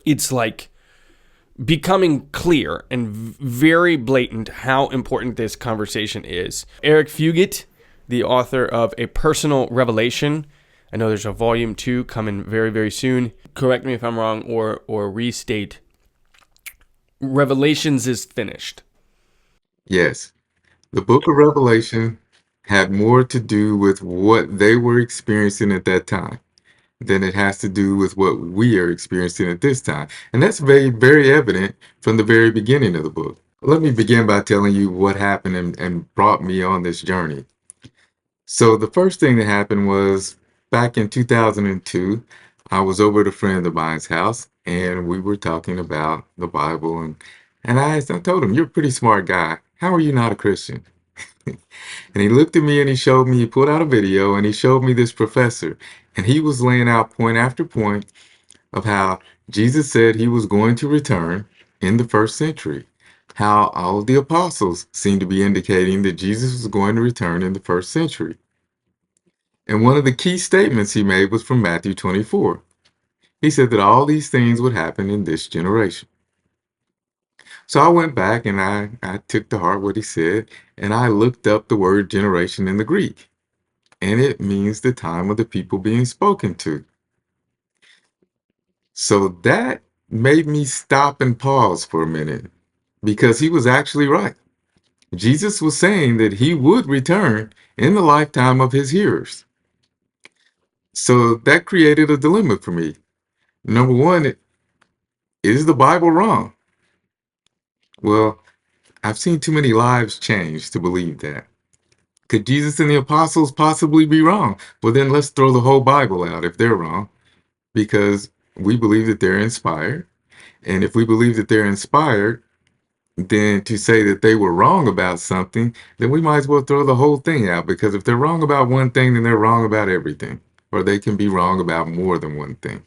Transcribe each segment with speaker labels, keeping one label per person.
Speaker 1: it's like becoming clear and very blatant how important this conversation is. Eric Fugett, the author of A Personal Revelation. I know there's a volume 2 coming very, very soon. Correct me if I'm wrong or restate. Revelations is finished.
Speaker 2: Yes. The book of Revelation had more to do with what they were experiencing at that time than it has to do with what we are experiencing at this time. And that's very, very evident from the very beginning of the book. Let me begin by telling you what happened and brought me on this journey. So the first thing that happened was back in 2002, I was over at a friend of mine's house and we were talking about the Bible and I told him, "You're a pretty smart guy. How are you not a Christian?" And he looked at me and he pulled out a video and he showed me this professor. And he was laying out point after point of how Jesus said he was going to return in the first century. How all of the apostles seemed to be indicating that Jesus was going to return in the first century. And one of the key statements he made was from Matthew 24. He said that all these things would happen in this generation. So I went back and I took to heart what he said, and I looked up the word generation in the Greek, and it means the time of the people being spoken to. So that made me stop and pause for a minute, because he was actually right. Jesus was saying that he would return in the lifetime of his hearers. So that created a dilemma for me. Number one, is the Bible wrong? Well, I've seen too many lives change to believe that. Could Jesus and the apostles possibly be wrong? Well, then let's throw the whole Bible out if they're wrong, because we believe that they're inspired. And if we believe that they're inspired, then to say that they were wrong about something, then we might as well throw the whole thing out, because if they're wrong about one thing, then they're wrong about everything, or they can be wrong about more than one thing.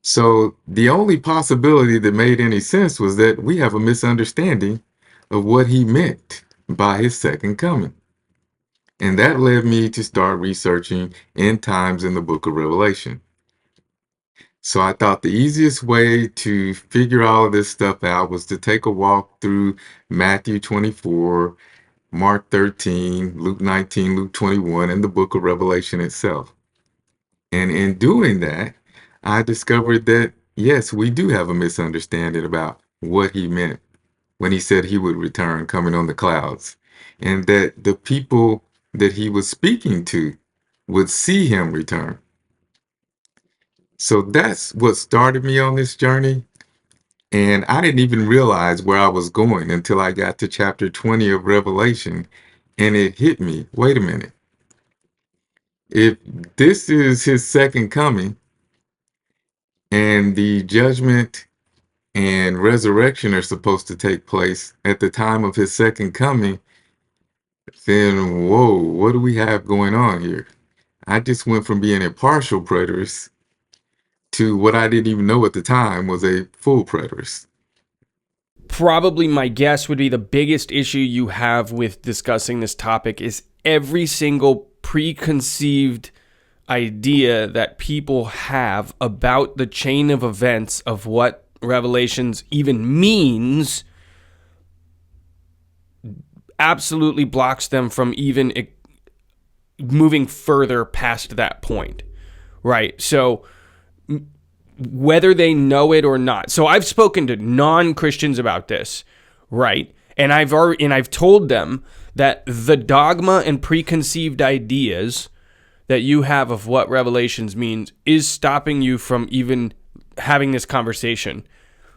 Speaker 2: So the only possibility that made any sense was that we have a misunderstanding of what he meant by his second coming. And that led me to start researching end times in the book of Revelation. So I thought the easiest way to figure all of this stuff out was to take a walk through Matthew 24, Mark 13, Luke 19, Luke 21, and the book of Revelation itself. And in doing that, I discovered that, yes, we do have a misunderstanding about what he meant when he said he would return coming on the clouds, and that the people that he was speaking to would see him return. So that's what started me on this journey. And I didn't even realize where I was going until I got to chapter 20 of Revelation, and it hit me. Wait a minute. If this is his second coming, and the judgment and resurrection are supposed to take place at the time of his second coming, then whoa, what do we have going on here? I just went from being a partial preterist to what I didn't even know at the time was a full preterist.
Speaker 1: Probably my guess would be the biggest issue you have with discussing this topic is every single preconceived idea that people have about the chain of events of what Revelations even means absolutely blocks them from even moving further past that point, right? So whether they know it or not. So I've spoken to non-Christians about this, right? And I've told them that the dogma and preconceived ideas that you have of what Revelations means is stopping you from even having this conversation.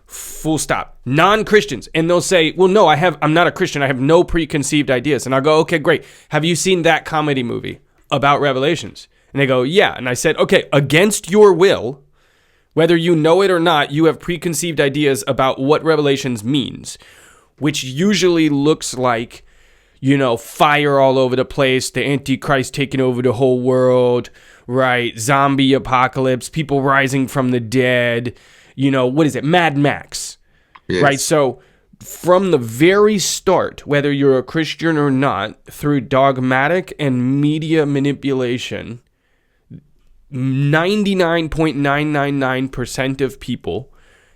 Speaker 1: Full stop. Non-Christians. And they'll say, well, no, I'm not a Christian. I have no preconceived ideas. And I'll go, okay, great. Have you seen that comedy movie about Revelations? And they go, yeah. And I said, okay, against your will, whether you know it or not, you have preconceived ideas about what Revelations means, which usually looks like, fire all over the place, the Antichrist taking over the whole world, right? Zombie apocalypse, people rising from the dead, what is it? Mad Max,
Speaker 2: Yes.
Speaker 1: right? So from the very start, whether you're a Christian or not, through dogmatic and media manipulation, 99.999% of people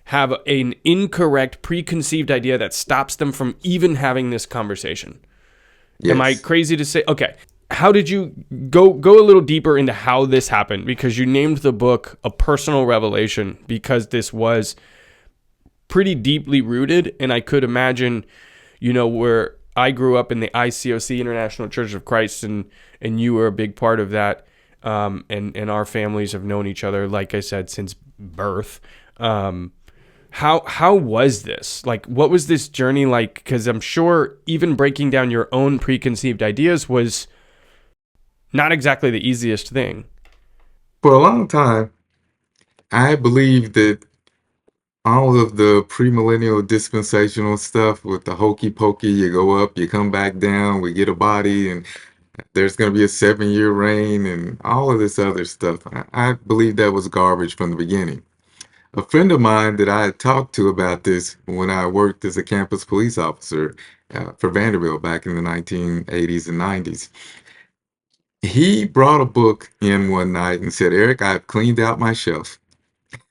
Speaker 1: have an incorrect preconceived idea that stops them from even having this conversation. Am I
Speaker 2: Yes.
Speaker 1: crazy to say? Okay. How did you go a little deeper into how this happened? Because you named the book A Personal Revelation, because this was pretty deeply rooted. And I could imagine, where I grew up in the ICOC, International Church of Christ, and you were a big part of that. And our families have known each other, like I said, since birth. How was this? Like, what was this journey like? Because I'm sure even breaking down your own preconceived ideas was not exactly the easiest thing.
Speaker 2: For a long time, I believed that all of the premillennial dispensational stuff with the hokey pokey, you go up, you come back down, we get a body, and there's going to be a 7-year reign, and all of this other stuff. I believe that was garbage from the beginning. A friend of mine that I had talked to about this when I worked as a campus police officer for Vanderbilt back in the 1980s and 90s, he brought a book in one night and said, Eric, I've cleaned out my shelf.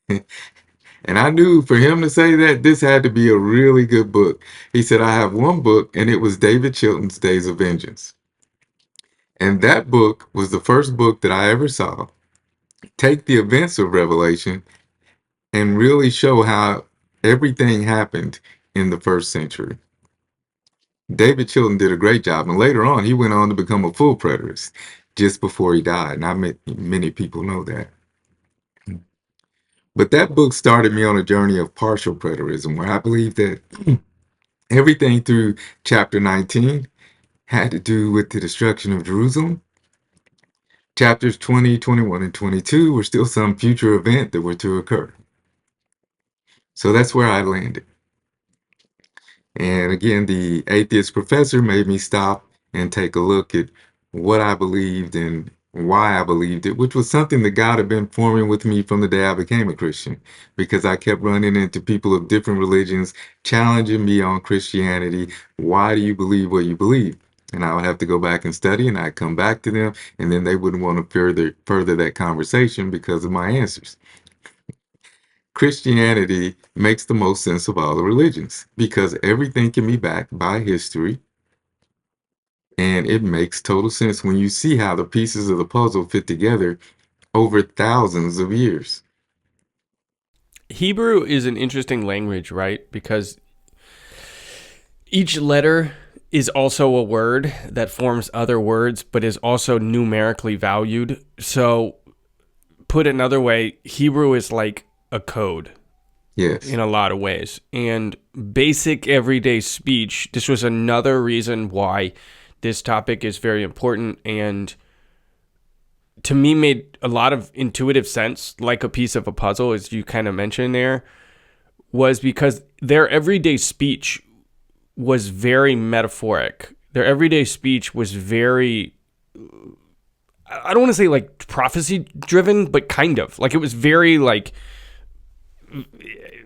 Speaker 2: And I knew for him to say that, this had to be a really good book. He said, I have one book, and it was David Chilton's Days of Vengeance. And that book was the first book that I ever saw take the events of Revelation and really show how everything happened in the first century. David Chilton did a great job, and later on, he went on to become a full preterist just before he died. Not many people know that. But that book started me on a journey of partial preterism, where I believe that everything through chapter 19 had to do with the destruction of Jerusalem. Chapters 20, 21, and 22 were still some future event that were to occur. So that's where I landed. And again, the atheist professor made me stop and take a look at what I believed and why I believed it, which was something that God had been forming with me from the day I became a Christian, because I kept running into people of different religions challenging me on Christianity. Why do you believe what you believe? And I would have to go back and study, and I'd come back to them, and then they wouldn't want to further that conversation because of my answers. Christianity makes the most sense of all the religions because everything can be backed by history, and it makes total sense when you see how the pieces of the puzzle fit together over thousands of years.
Speaker 1: Hebrew is an interesting language, right? Because each letter is also a word that forms other words, but is also numerically valued. So, put another way, Hebrew is like a code
Speaker 2: Yes.
Speaker 1: in a lot of ways. And basic everyday speech, this was another reason why this topic is very important and to me made a lot of intuitive sense, like a piece of a puzzle, as you kind of mentioned there, was because their everyday speech was very metaphoric. Their everyday speech was very, I don't want to say like prophecy driven, but kind of like it was very like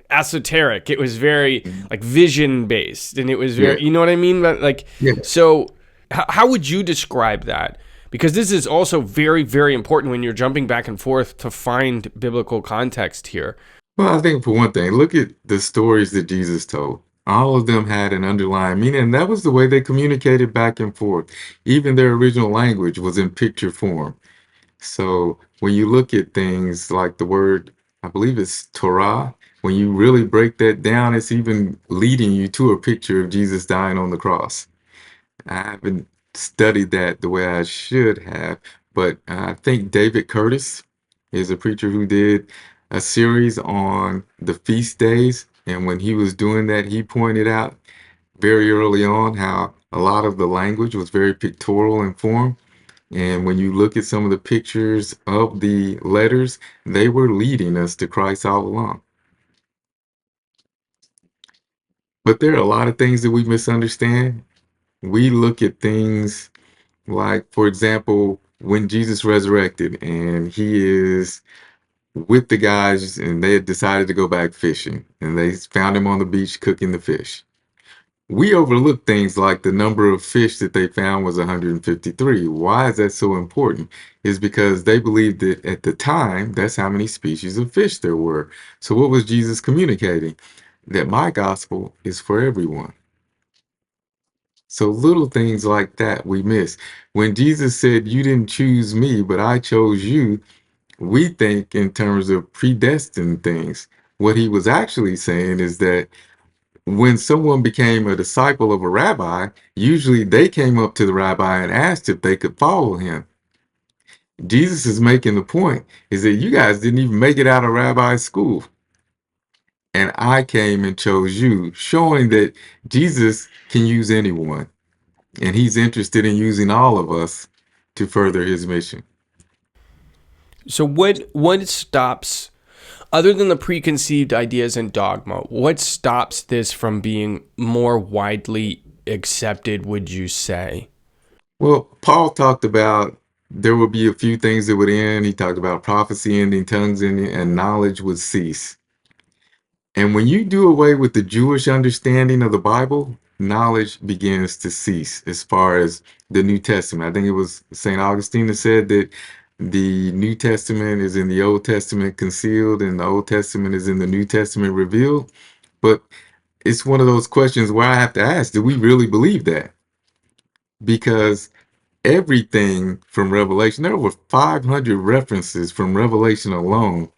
Speaker 1: esoteric. It was very like vision based, and it was
Speaker 2: Yeah.
Speaker 1: very, you know what I mean? But like,
Speaker 2: Yes.
Speaker 1: so how would you describe that? Because this is also very, very important when you're jumping back and forth to find biblical context here.
Speaker 2: Well, I think for one thing, look at the stories that Jesus told. All of them had an underlying meaning, and that was the way they communicated back and forth. Even their original language was in picture form. So when you look at things like the word, I believe it's Torah, when you really break that down, it's even leading you to a picture of Jesus dying on the cross. I haven't studied that the way I should have, but I think David Curtis is a preacher who did a series on the feast days. And when he was doing that, he pointed out very early on how a lot of the language was very pictorial in form. And when you look at some of the pictures of the letters, they were leading us to Christ all along. But there are a lot of things that we misunderstand. We look at things like, for example, when Jesus resurrected and he is with the guys and they had decided to go back fishing and they found him on the beach cooking the fish. We overlook things like the number of fish that they found was 153. Why is that so important? Is because they believed that at the time, that's how many species of fish there were. So what was Jesus communicating? That my gospel is for everyone. So little things like that we miss. When Jesus said, "You didn't choose me, but I chose you," we think in terms of predestined things. What he was actually saying is that when someone became a disciple of a rabbi, usually they came up to the rabbi and asked if they could follow him. Jesus is making the point is that you guys didn't even make it out of rabbi school. And I came and chose you, showing that Jesus can use anyone. And he's interested in using all of us to further his mission.
Speaker 1: So what stops, other than the preconceived ideas and dogma, what stops this from being more widely accepted, would you say?
Speaker 2: Well, Paul talked about there would be a few things that would end. He talked about prophecy ending, tongues ending, and knowledge would cease. And when you do away with the Jewish understanding of the Bible, knowledge begins to cease as far as the New Testament. I think it was St. Augustine that said that the New Testament is in the Old Testament concealed and the Old Testament is in the New Testament revealed. But it's one of those questions where I have to ask, do we really believe that? Because everything from Revelation, there are over 500 references from Revelation alone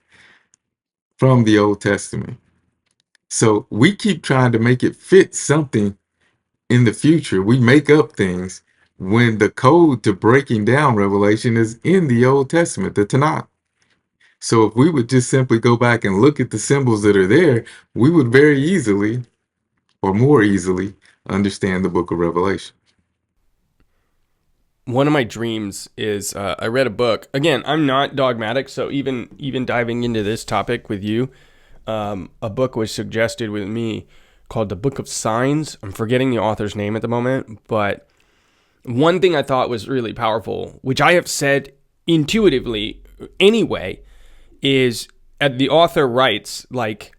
Speaker 2: from the Old Testament. So we keep trying to make it fit something in the future. We make up things when the code to breaking down Revelation is in the Old Testament, the Tanakh. So if we would just simply go back and look at the symbols that are there, we would very easily, or more easily, understand the book of Revelation.
Speaker 1: One of my dreams is I read a book. Again, I'm not dogmatic, so even diving into this topic with you, a book was suggested with me called The Book of Signs. I'm forgetting the author's name at the moment, but one thing I thought was really powerful, which I have said intuitively anyway, is the author writes like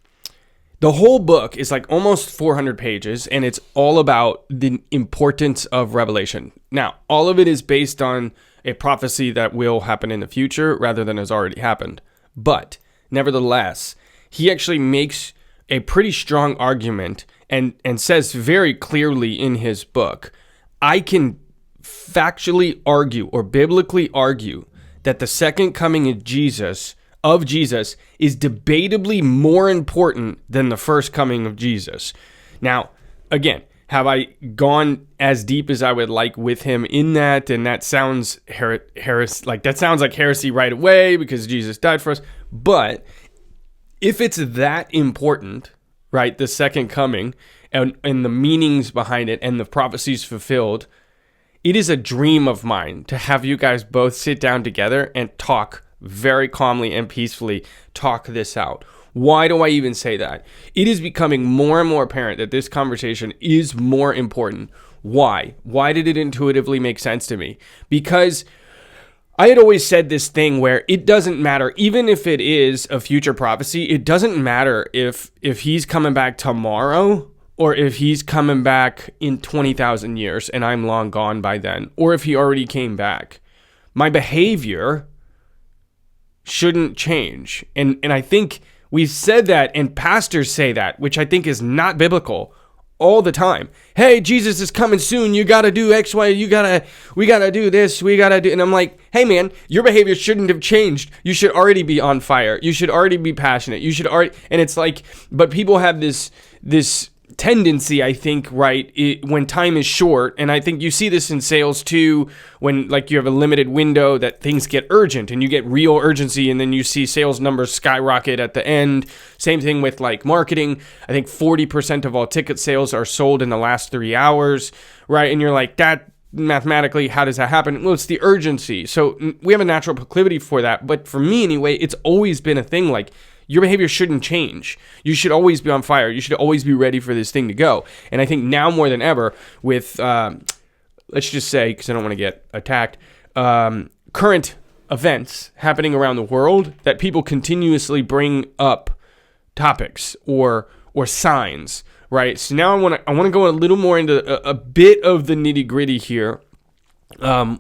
Speaker 1: the whole book is like almost 400 pages, and it's all about the importance of Revelation. Now, all of it is based on a prophecy that will happen in the future rather than has already happened. But nevertheless, he actually makes a pretty strong argument and says very clearly in his book, I can factually argue or biblically argue that the second coming of Jesus is debatably more important than the first coming of Jesus. Now, again, have I gone as deep as I would like with him in that? And that sounds that sounds like heresy right away because Jesus died for us. But if it's that important, right, the second coming and the meanings behind it and the prophecies fulfilled, it is a dream of mine to have you guys both sit down together and talk very calmly and peacefully, talk this out. Why do I even say that? It is becoming more and more apparent that this conversation is more important. Why? Why did it intuitively make sense to me? Because I had always said this thing where it doesn't matter, even if it is a future prophecy, it doesn't matter if he's coming back tomorrow or if he's coming back in 20,000 years and I'm long gone by then, or if he already came back. My behavior shouldn't change. And I think we've said that, and pastors say that, which I think is not biblical, all the time. Hey, Jesus is coming soon. You got to do X, Y. We got to do this. We got to do. And I'm like, hey, man, your behavior shouldn't have changed. You should already be on fire. You should already be passionate. You should already. And it's like, but people have this tendency, I think, right, when time is short, and I think you see this in sales too, when like you have a limited window that things get urgent and you get real urgency, and then you see sales numbers skyrocket at the end. Same thing with like marketing. I think 40% of all ticket sales are sold in the last 3 hours, right? And you're like, that mathematically, how does that happen? Well, it's the urgency. So we have a natural proclivity for that, but for me anyway, it's always been a thing like, your behavior shouldn't change. You should always be on fire. You should always be ready for this thing to go. And I think now more than ever with, let's just say, because I don't want to get attacked, current events happening around the world, that people continuously bring up topics or or signs, right? So now I want to go a little more into a bit of the nitty gritty here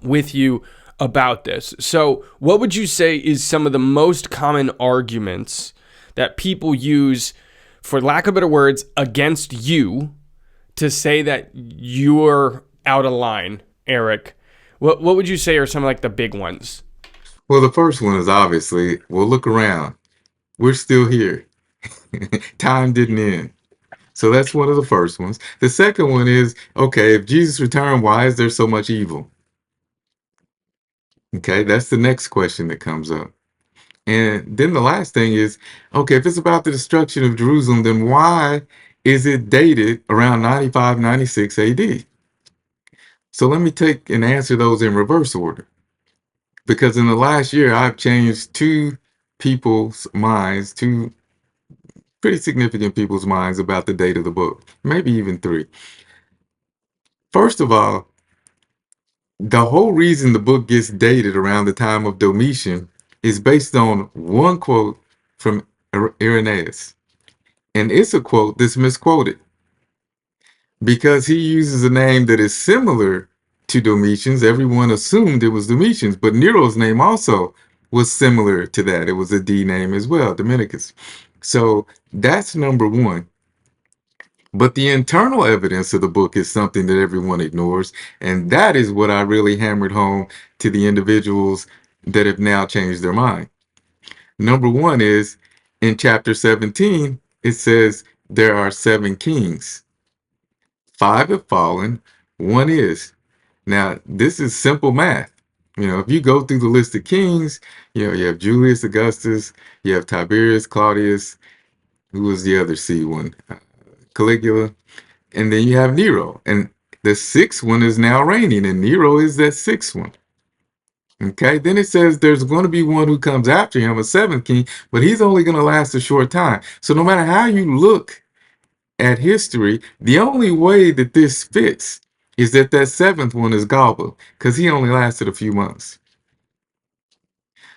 Speaker 1: with you about this. So, what would you say is some of the most common arguments that people use, for lack of better words, against you to say that you're out of line, Eric? What would you say are some of like the big ones?
Speaker 2: Well, the first one is obviously, well, look around. We're still here. Time didn't end. So that's one of the first ones. The second one is, okay, if Jesus returned, why is there so much evil? Okay, that's the next question that comes up. And then the last thing is, okay, if it's about the destruction of Jerusalem, then why is it dated around 95, 96 AD? So let me take and answer those in reverse order. Because in the last year, I've changed two people's minds, two pretty significant people's minds about the date of the book, maybe even three. First of all, the whole reason the book gets dated around the time of Domitian is based on one quote from Irenaeus. And it's a quote that's misquoted because he uses a name that is similar to Domitian's. Everyone assumed it was Domitian's, but Nero's name also was similar to that. It was a D name as well, Dominicus. So that's number one. But the internal evidence of the book is something that everyone ignores. And that is what I really hammered home to the individuals that have now changed their mind. Number one is in chapter 17, it says there are 7 kings. 5 have fallen, 1 is. Now, this is simple math. You know, if you go through the list of kings, you know, you have Julius Augustus, you have Tiberius, Claudius, who was the other C one? Caligula, and then you have Nero. And the 6th one is now reigning, and Nero is that 6th one. Okay, then it says there's going to be one who comes after him, a 7th king, but he's only going to last a short time. So no matter how you look at history, the only way that this fits is that 7th one is Galba, because he only lasted a few months.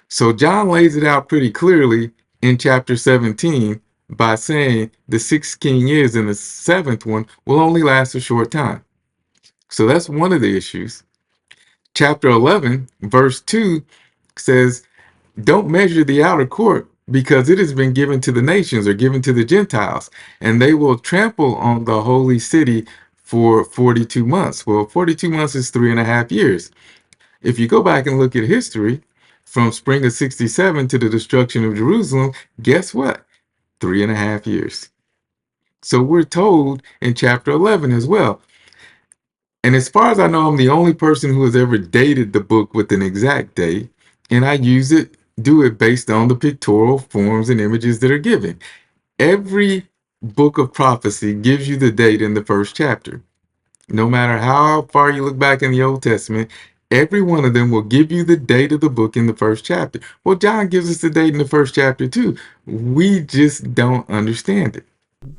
Speaker 2: So John lays it out pretty clearly in chapter 17 by saying the 6th king is, and the 7th one will only last a short time. So that's one of the issues. Chapter 11, verse 2 says, don't measure the outer court, because it has been given to the nations or given to the Gentiles, and they will trample on the holy city for 42 months. Well, 42 months is 3.5 years. If you go back and look at history, from spring of 67 to the destruction of Jerusalem, guess what? 3.5 years. So we're told in chapter 11 as well. And as far as I know, I'm the only person who has ever dated the book with an exact date, and I do it based on the pictorial forms and images that are given. Every book of prophecy gives you the date in the first chapter. No matter how far you look back in the Old Testament, every one of them will give you the date of the book in the first chapter. Well, John gives us the date in the first chapter too. We just don't understand it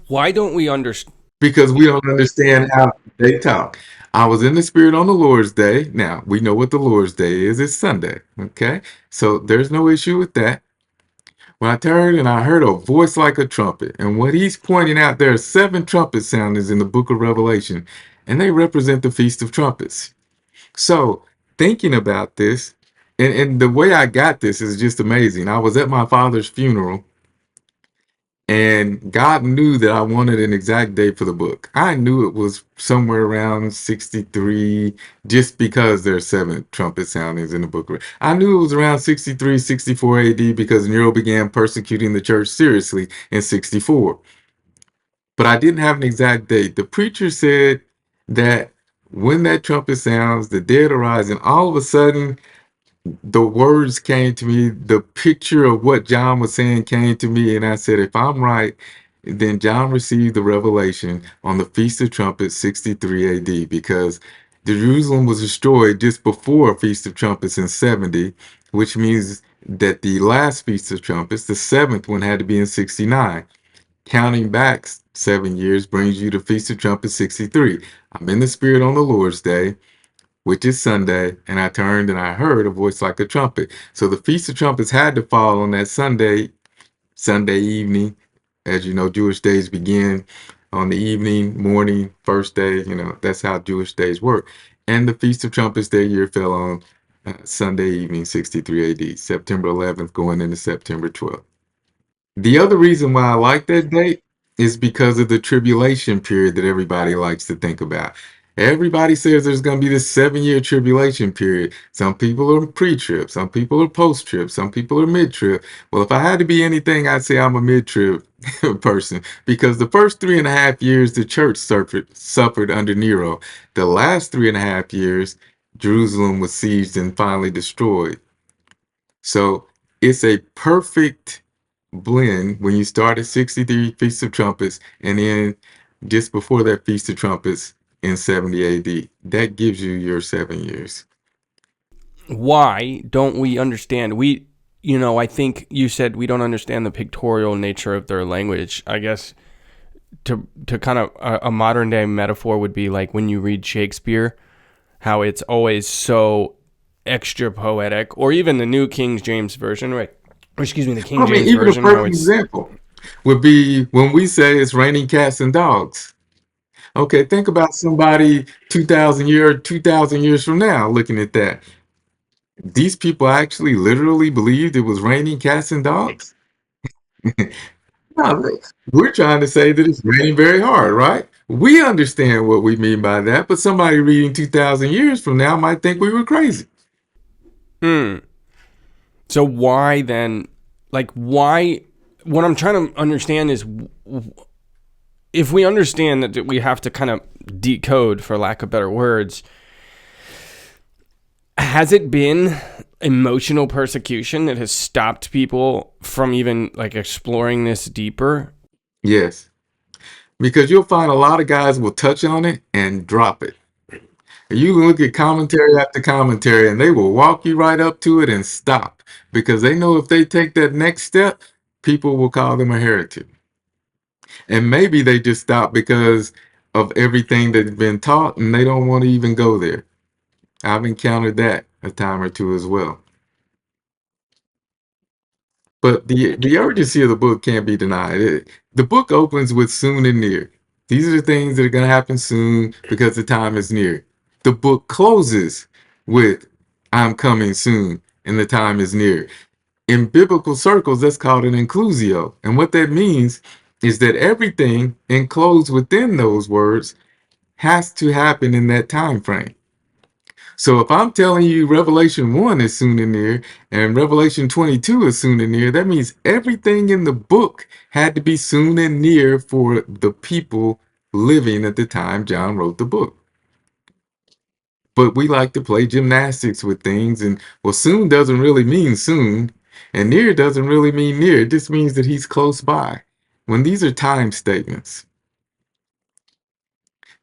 Speaker 1: Why don't we understand?
Speaker 2: because we don't understand how they talk. I was in the spirit on the Lord's Day. Now, we know what the Lord's Day is. It's Sunday. Okay. So there's no issue with that. When I turned and I heard a voice like a trumpet, and what he's pointing out, there are 7 trumpet soundings in the book of Revelation, and they represent the Feast of Trumpets. So thinking about this, and the way I got this is just amazing. I was at my father's funeral, and God knew that I wanted an exact date for the book. I knew it was somewhere around 63, just because there's 7 trumpet soundings in the book. I knew it was around 63, 64 AD because Nero began persecuting the church seriously in 64. But I didn't have an exact date. The preacher said that when that trumpet sounds, the dead arise, and all of a sudden, the words came to me, the picture of what John was saying came to me, and I said, if I'm right, then John received the revelation on the Feast of Trumpets 63 AD, because Jerusalem was destroyed just before Feast of Trumpets in 70, which means that the last Feast of Trumpets, the 7th one, had to be in 69. Counting back 7 years brings you to Feast of Trumpets 63. I'm in the spirit on the Lord's Day, which is Sunday, and I turned and I heard a voice like a trumpet. So the Feast of Trumpets had to fall on that Sunday evening, As you know, Jewish days begin on the evening, morning, first day. That's how Jewish days work. And the Feast of Trumpets, their year fell on Sunday evening, 63 AD, September 11th, going into September 12th. The other reason why I like that date is because of the tribulation period that everybody likes to think about. Everybody says there's going to be this 7-year tribulation period. Some people are pre-trib, some people are post-trib, some people are mid-trib. Well, if I had to be anything, I'd say I'm a mid-trib person, because the first 3.5 years the church suffered under Nero. The last 3.5 years, Jerusalem was sieged and finally destroyed. So it's a perfect blend when you start at 63 Feast of Trumpets and then just before that Feast of Trumpets in 70 AD. That gives you your 7 years.
Speaker 1: Why don't we understand? I think you said we don't understand the pictorial nature of their language. I guess to kind of a modern day metaphor would be like when you read Shakespeare, how it's always so extra poetic, or even the New King James Version, right? Or excuse me, the King James
Speaker 2: Even a
Speaker 1: Version, how
Speaker 2: perfect
Speaker 1: it's
Speaker 2: example would be when we say it's raining cats and dogs. Okay, think about somebody 2,000 years from now looking at that. These people actually literally believed it was raining cats and dogs? No, we're trying to say that it's raining very hard, right? We understand what we mean by that, but somebody reading 2,000 years from now might think we were crazy.
Speaker 1: hmm. So why then, like, why? What I'm trying to understand is, if we understand that we have to kind of decode, for lack of better words, has it been emotional persecution that has stopped people from even like exploring this deeper?
Speaker 2: Yes, because you'll find a lot of guys will touch on it and drop it. You can look at commentary after commentary and they will walk you right up to it and stop because they know if they take that next step, people will call them a heretic. And maybe they just stop because of everything that's been taught and they don't want to even go there. I've encountered that a time or two as well. But the urgency of the book can't be denied. The book opens with soon and near. These are the things that are going to happen soon because the time is near. The book closes with I'm coming soon and the time is near. In biblical circles, that's called an inclusio. And what that means is that everything enclosed within those words has to happen in that time frame. So if I'm telling you Revelation 1 is soon and near and Revelation 22 is soon and near, that means everything in the book had to be soon and near for the people living at the time John wrote the book. But we like to play gymnastics with things, and well, soon doesn't really mean soon, and near doesn't really mean near. It just means that he's close by. When these are time statements,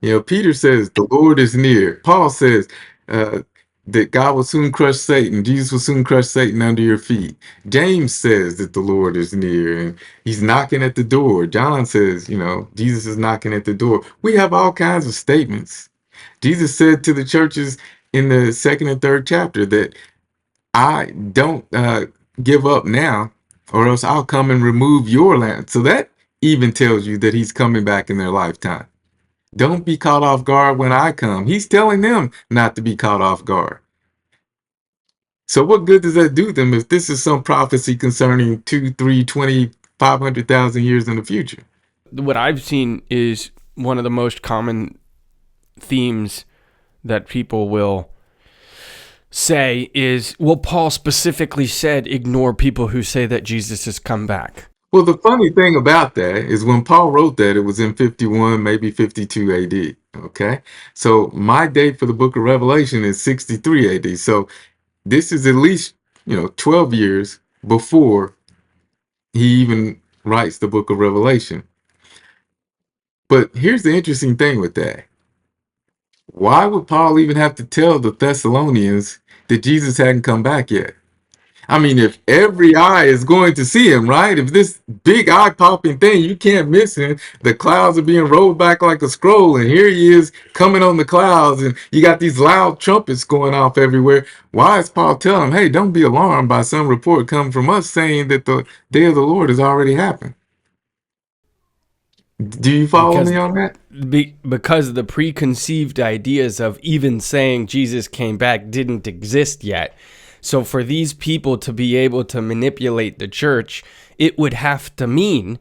Speaker 2: Peter says the Lord is near. Paul says uh, that God will soon crush Satan. Jesus will soon crush Satan under your feet. James says that the Lord is near and he's knocking at the door. John says, Jesus is knocking at the door. We have all kinds of statements. Jesus said to the churches in the second and third chapter that I don't give up now, or else I'll come and remove your land. So that even tells you that he's coming back in their lifetime. Don't be caught off guard when I come. He's telling them not to be caught off guard. So what good does that do them if this is some prophecy concerning 2, 3, 20, 500,000 years in the future?
Speaker 1: What I've seen is one of the most common themes that people will say is, well, Paul specifically said, ignore people who say that Jesus has come back.
Speaker 2: Well, the funny thing about that is when Paul wrote that, it was in 51, maybe 52 AD. Okay. So my date for the book of Revelation is 63 AD. So this is at least, 12 years before he even writes the book of Revelation. But here's the interesting thing with that. Why would Paul even have to tell the Thessalonians that Jesus hadn't come back yet? I mean, if every eye is going to see him, right? If this big eye popping thing, you can't miss him. The clouds are being rolled back like a scroll, and here he is coming on the clouds, and you got these loud trumpets going off everywhere. Why is Paul telling him, hey, don't be alarmed by some report coming from us saying that the day of the Lord has already happened? Do you follow
Speaker 1: because
Speaker 2: me on that?
Speaker 1: because the preconceived ideas of even saying Jesus came back didn't exist yet. So for these people to be able to manipulate the church, it would have to mean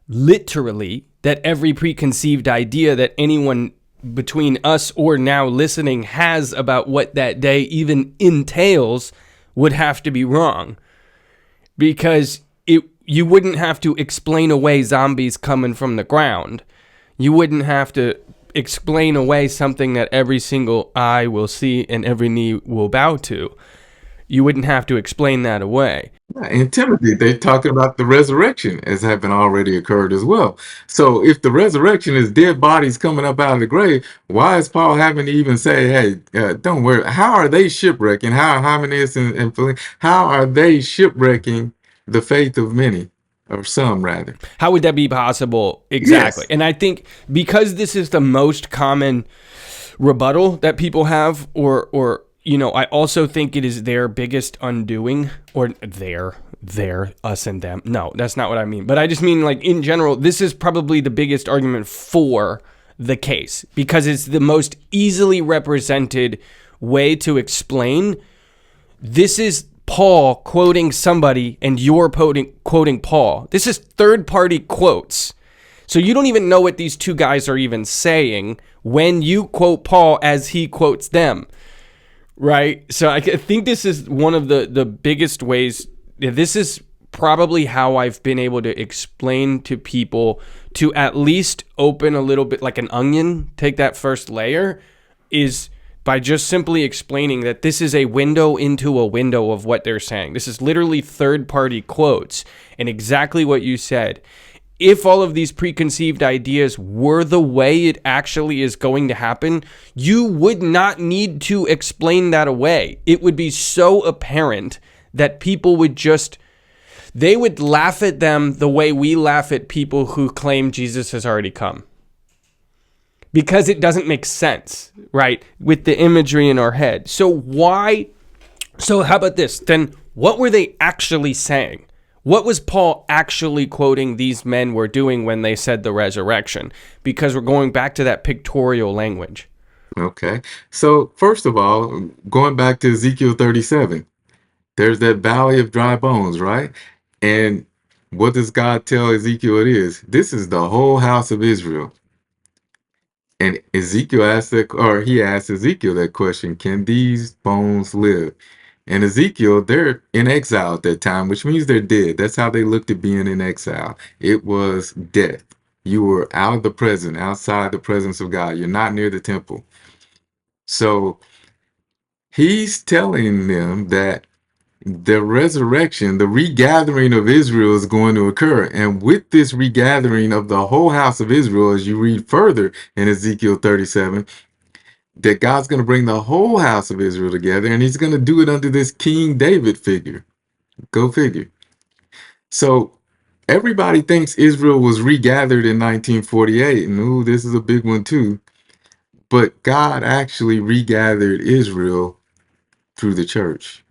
Speaker 1: literally that every preconceived idea that anyone between us or now listening has about what that day even entails would have to be wrong, because you wouldn't have to explain away zombies coming from the ground. You wouldn't have to explain away something that every single eye will see and every knee will bow to. You wouldn't have to explain that away.
Speaker 2: Yeah, in Timothy, they talk about the resurrection as having already occurred as well. So if the resurrection is dead bodies coming up out of the grave, why is Paul having to even say, hey, don't worry. How are they shipwrecking? How Hymenaeus and how are they shipwrecking the faith of many, or some rather?
Speaker 1: How would that be possible? Exactly.
Speaker 2: Yes.
Speaker 1: And I think because this is the most common rebuttal that people have, or I also think it is their biggest undoing, or their us and them. No, that's not what I mean. But I just mean, like, in general, this is probably the biggest argument for the case, because it's the most easily represented way to explain. This is Paul quoting somebody and you're quoting Paul. This is third-party quotes. So you don't even know what these two guys are even saying when you quote Paul as he quotes them, right? So I think this is one of the biggest ways. This is probably how I've been able to explain to people to at least open a little bit like an onion, take that first layer, is by just simply explaining that this is a window into a window of what they're saying. This is literally third-party quotes, and exactly what you said. If all of these preconceived ideas were the way it actually is going to happen, you would not need to explain that away. It would be so apparent that people would they would laugh at them the way we laugh at people who claim Jesus has already come. Because it doesn't make sense, right, with the imagery in our head. So how about this? Then what were they actually saying? What was Paul actually quoting these men were doing when they said the resurrection? Because we're going back to that pictorial language.
Speaker 2: Okay. So first of all, going back to Ezekiel 37, there's that valley of dry bones, right? And what does God tell Ezekiel it is? This is the whole house of Israel. And Ezekiel asked he asked Ezekiel that question, can these bones live? And Ezekiel, they're in exile at that time, which means they're dead. That's how they looked at being in exile. It was death. You were out of the present, outside the presence of God. You're not near the temple. So he's telling them that the resurrection, the regathering of Israel is going to occur. And with this regathering of the whole house of Israel, as you read further in Ezekiel 37, that God's going to bring the whole house of Israel together, and he's going to do it under this King David figure. Go figure. So everybody thinks Israel was regathered in 1948, and ooh, this is a big one too. But God actually regathered Israel through the church.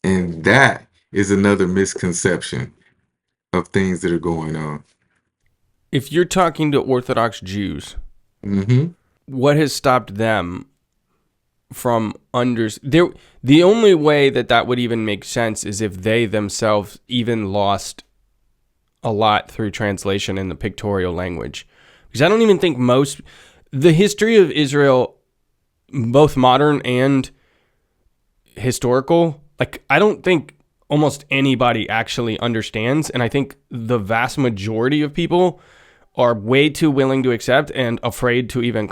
Speaker 2: And that is another misconception of things that are going on.
Speaker 1: If you're talking to Orthodox Jews,
Speaker 2: Mm-hmm.
Speaker 1: what has stopped them from the only way that would even make sense is if they themselves even lost a lot through translation in the pictorial language. Because I don't even think the history of Israel, both modern and historical, like, I don't think almost anybody actually understands. And I think the vast majority of people are way too willing to accept and afraid to even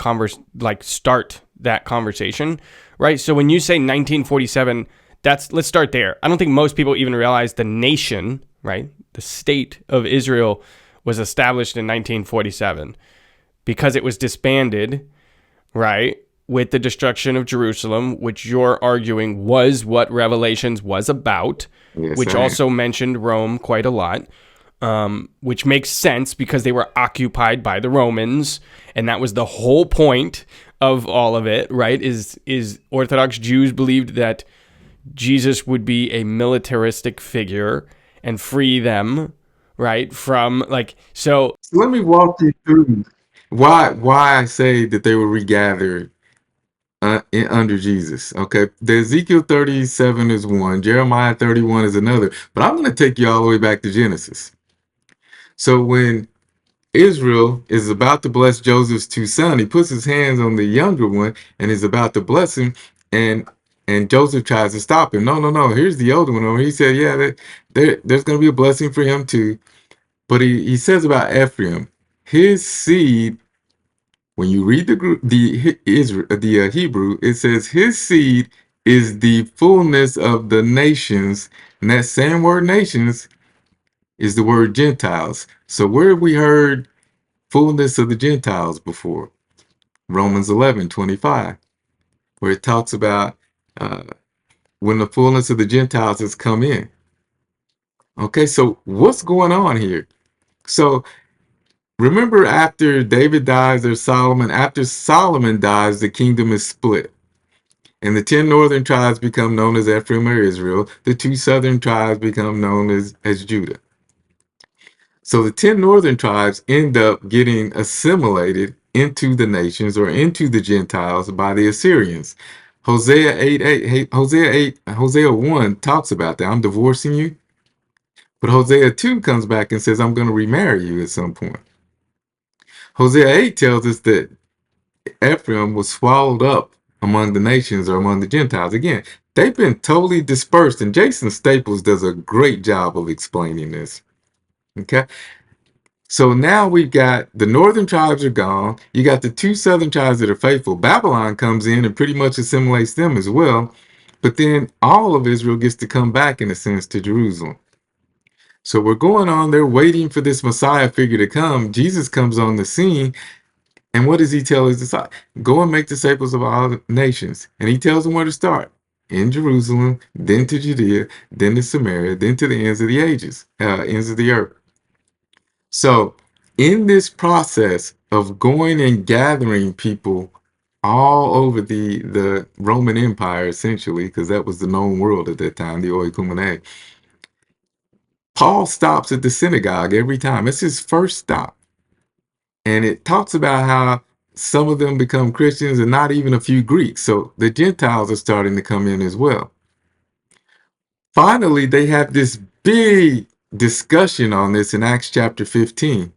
Speaker 1: start that conversation, right? So when you say 1947, let's start there. I don't think most people even realize the nation, right? The state of Israel was established in 1947 because it was disbanded, right, with the destruction of Jerusalem, which you're arguing was what Revelations was about,
Speaker 2: Yes,
Speaker 1: which also mentioned Rome quite a lot. Which makes sense because they were occupied by the Romans, and that was the whole point of all of it, right? Is Orthodox Jews believed that Jesus would be a militaristic figure and free them right? From like, so
Speaker 2: So let me walk you through why I say that they were regathered under Jesus. Okay, the Ezekiel 37 is one, Jeremiah 31 is another, but I'm going to take you all the way back to Genesis. So when Israel is about to bless Joseph's two sons, he puts his hands on the younger one and is about to bless him, and Joseph tries to stop him. No, no, no. Here's the older one over. He said, yeah, there's going to be a blessing for him too. But he says about Ephraim, his seed. When you read the Hebrew, it says his seed is the fullness of the nations, and that same word nations is the word Gentiles. So where have we heard fullness of the Gentiles before? Romans 11:25, where it talks about uh, when the fullness of the Gentiles has come in. Okay, so what's going on here? So remember, after David dies or Solomon, after Solomon dies, the kingdom is split. And the 10 northern tribes become known as Ephraim or Israel. The 2 southern tribes become known as Judah. So the 10 northern tribes end up getting assimilated into the nations or into the Gentiles by the Assyrians. Hosea 1 talks about that. I'm divorcing you. But Hosea 2 comes back and says, I'm going to remarry you at some point. Hosea 8 tells us that Ephraim was swallowed up among the nations or among the Gentiles. Again, they've been totally dispersed, and Jason Staples does a great job of explaining this. Okay, so now we've got the northern tribes are gone. You got the 2 southern tribes that are faithful. Babylon comes in and pretty much assimilates them as well. But then all of Israel gets to come back, in a sense, to Jerusalem. So we're going on there waiting for this Messiah figure to come. Jesus comes on the scene. And what does he tell his disciples? Go and make disciples of all the nations. And he tells them where to start. In Jerusalem, then to Judea, then to Samaria, then to the ends of the ends of the earth. So in this process of going and gathering people all over the Roman Empire, essentially, because that was the known world at that time, the oikoumene, Paul stops at the synagogue every time. It's his first stop. And it talks about how some of them become Christians and not even a few Greeks. So the Gentiles are starting to come in as well. Finally, they have this big discussion on this in Acts chapter 15.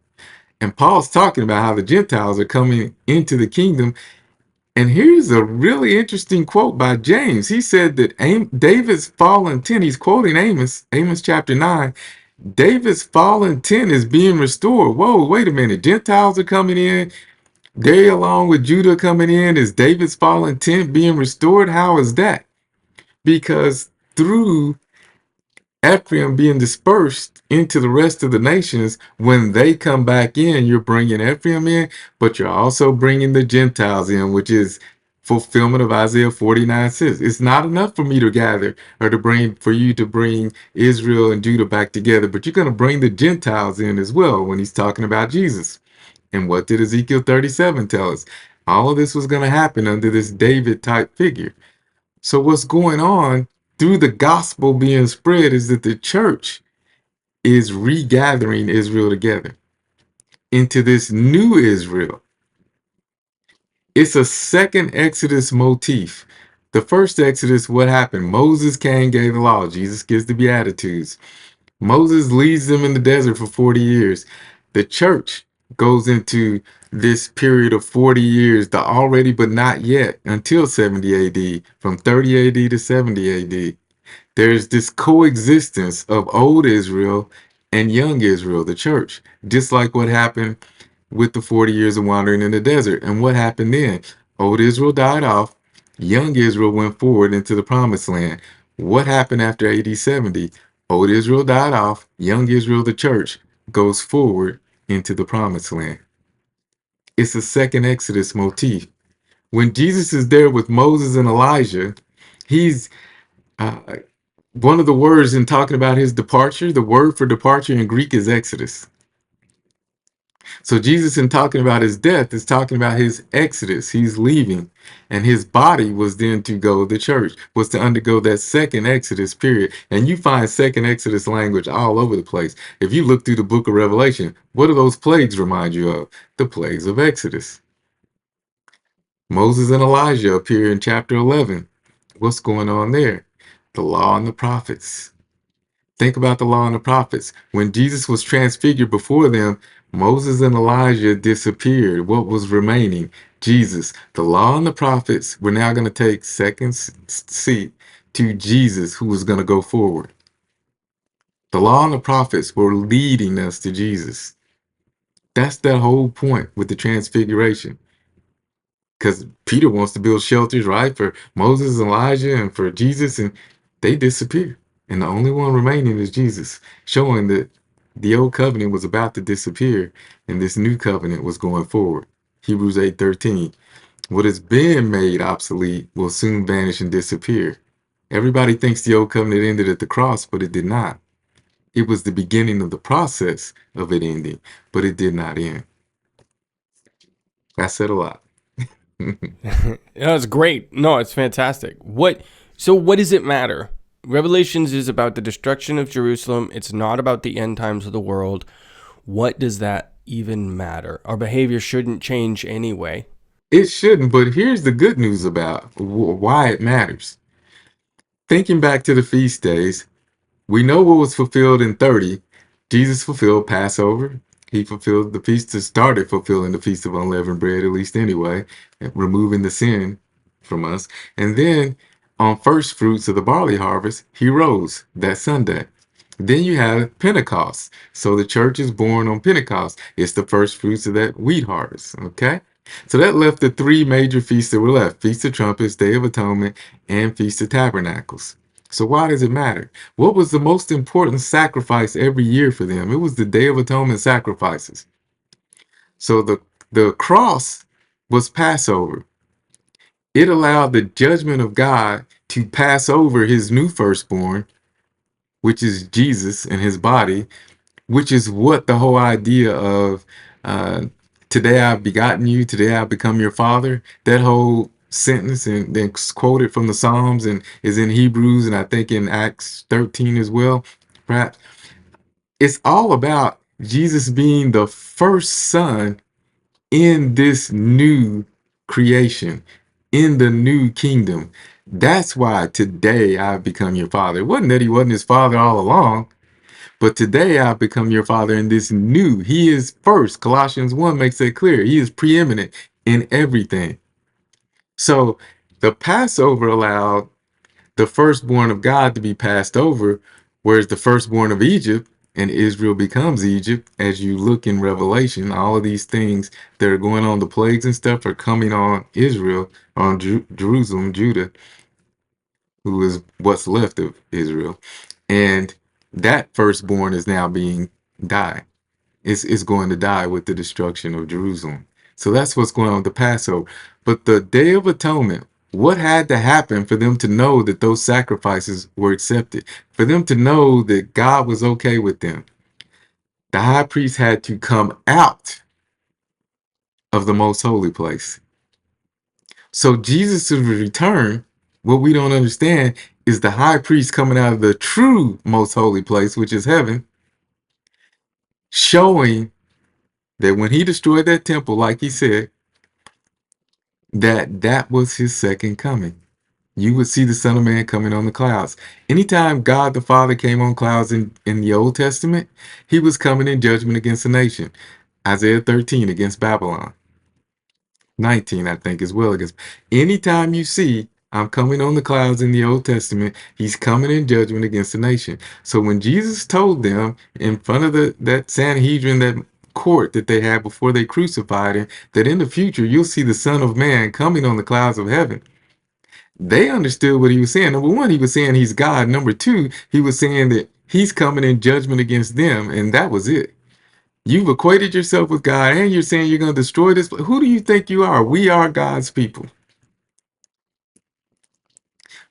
Speaker 2: And Paul's talking about how the Gentiles are coming into the kingdom. And here's a really interesting quote by James. He said that David's fallen tent, he's quoting Amos chapter 9. David's fallen tent is being restored. Whoa, wait a minute. Gentiles are coming in. They, along with Judah coming in, is David's fallen tent being restored? How is that? Because through Ephraim being dispersed into the rest of the nations, when they come back in, you're bringing Ephraim in, but you're also bringing the Gentiles in, which is fulfillment of Isaiah 49:6. It's not enough for me to gather or for you to bring Israel and Judah back together, but you're going to bring the Gentiles in as well when he's talking about Jesus. And what did Ezekiel 37 tell us? All of this was going to happen under this David type figure. So what's going on through the gospel being spread is that the church is regathering Israel together into this new Israel. It's a second Exodus motif. The first Exodus, what happened? Moses came, gave the law. Jesus gives the Beatitudes. Moses leads them in the desert for 40 years. The church goes into this period of 40 years, the already but not yet, until 70 AD, from 30 AD to 70 AD. There's this coexistence of old Israel and young Israel, the church, just like what happened with the 40 years of wandering in the desert. And what happened then? Old Israel died off. Young Israel went forward into the promised land. What happened after AD 70? Old Israel died off. Young Israel, the church, goes forward into the promised land. It's a second Exodus motif. When Jesus is there with Moses and Elijah, he's one of the words in talking about his departure, the word for departure in Greek is Exodus. So Jesus, in talking about his death, is talking about his exodus. He's leaving. And his body was then to go, the church was to undergo that second exodus period. And you find second exodus language all over the place. If you look through the book of Revelation, what do those plagues remind you of? The plagues of Exodus. Moses and Elijah appear in chapter 11. What's going on there? The law and the prophets. Think about the law and the prophets. When Jesus was transfigured before them, Moses and Elijah disappeared. What was remaining? Jesus. The law and the prophets were now going to take second seat to Jesus, who was going to go forward. The law and the prophets were leading us to Jesus. That's the whole point with the transfiguration. Because Peter wants to build shelters, right, for Moses and Elijah and for Jesus, and they disappear. And the only one remaining is Jesus, showing that the old covenant was about to disappear and this new covenant was going forward. Hebrews 8:13. What has been made obsolete will soon vanish and disappear. Everybody thinks the old covenant ended at the cross, but it did not. It was the beginning of the process of it ending, but it did not end. I said a lot.
Speaker 1: Yeah, it's great. No, it's fantastic. So what does it matter? Revelations is about the destruction of Jerusalem. It's not about the end times of the world. What does that even matter? Our behavior shouldn't change anyway.
Speaker 2: It shouldn't, but here's the good news about why it matters. Thinking back to the feast days, we know what was fulfilled in 30. Jesus fulfilled Passover. He fulfilled the feast, started fulfilling the Feast of Unleavened Bread, at least anyway, removing the sin from us. And then on first fruits of the barley harvest, he rose that Sunday. Then you have Pentecost. So the church is born on Pentecost. It's the first fruits of that wheat harvest. Okay. So that left the three major feasts that were left: Feast of Trumpets, Day of Atonement, and Feast of Tabernacles. So why does it matter? What was the most important sacrifice every year for them? It was the Day of Atonement sacrifices. So the cross was Passover. It allowed the judgment of God to pass over his new firstborn, which is Jesus and his body, which is what the whole idea of uh, today I've begotten you, today I've become your father, that whole sentence, and then quoted from the Psalms and is in Hebrews, and I think in Acts 13 as well, perhaps. It's all about Jesus being the first son in this new creation, in the new kingdom. That's why today I've become your father. It wasn't that he wasn't his father all along. But today I've become your father in this new. He is first. Colossians 1 makes that clear. He is preeminent in everything. So the Passover allowed the firstborn of God to be passed over, whereas the firstborn of Egypt and Israel becomes Egypt. As you look in Revelation, all of these things that are going on, the plagues and stuff, are coming on Israel, on Jerusalem, Judah, who is what's left of Israel. And that firstborn is now being died. It's going to die with the destruction of Jerusalem. So that's what's going on with the Passover. But the Day of Atonement, what had to happen for them to know that those sacrifices were accepted? For them to know that God was okay with them? The high priest had to come out of the most holy place. So Jesus' return, what we don't understand is the high priest coming out of the true most holy place, which is heaven, showing that when he destroyed that temple, like he said, that was his second coming. You would see the Son of Man coming on the clouds. Anytime God the Father came on clouds in the Old Testament, he was coming in judgment against the nation. Isaiah 13 against Babylon. 19, I think, as well. Against anytime you see I'm coming on the clouds in the Old Testament, he's coming in judgment against the nation. So when Jesus told them in front of that Sanhedrin, that court that they had before they crucified him, that in the future you'll see the Son of Man coming on the clouds of heaven, they understood what he was saying. Number one, he was saying he's God. Number two, he was saying that he's coming in judgment against them, and that was it. You've equated yourself with God, and you're saying you're going to destroy this. Who do you think you are? We are God's people.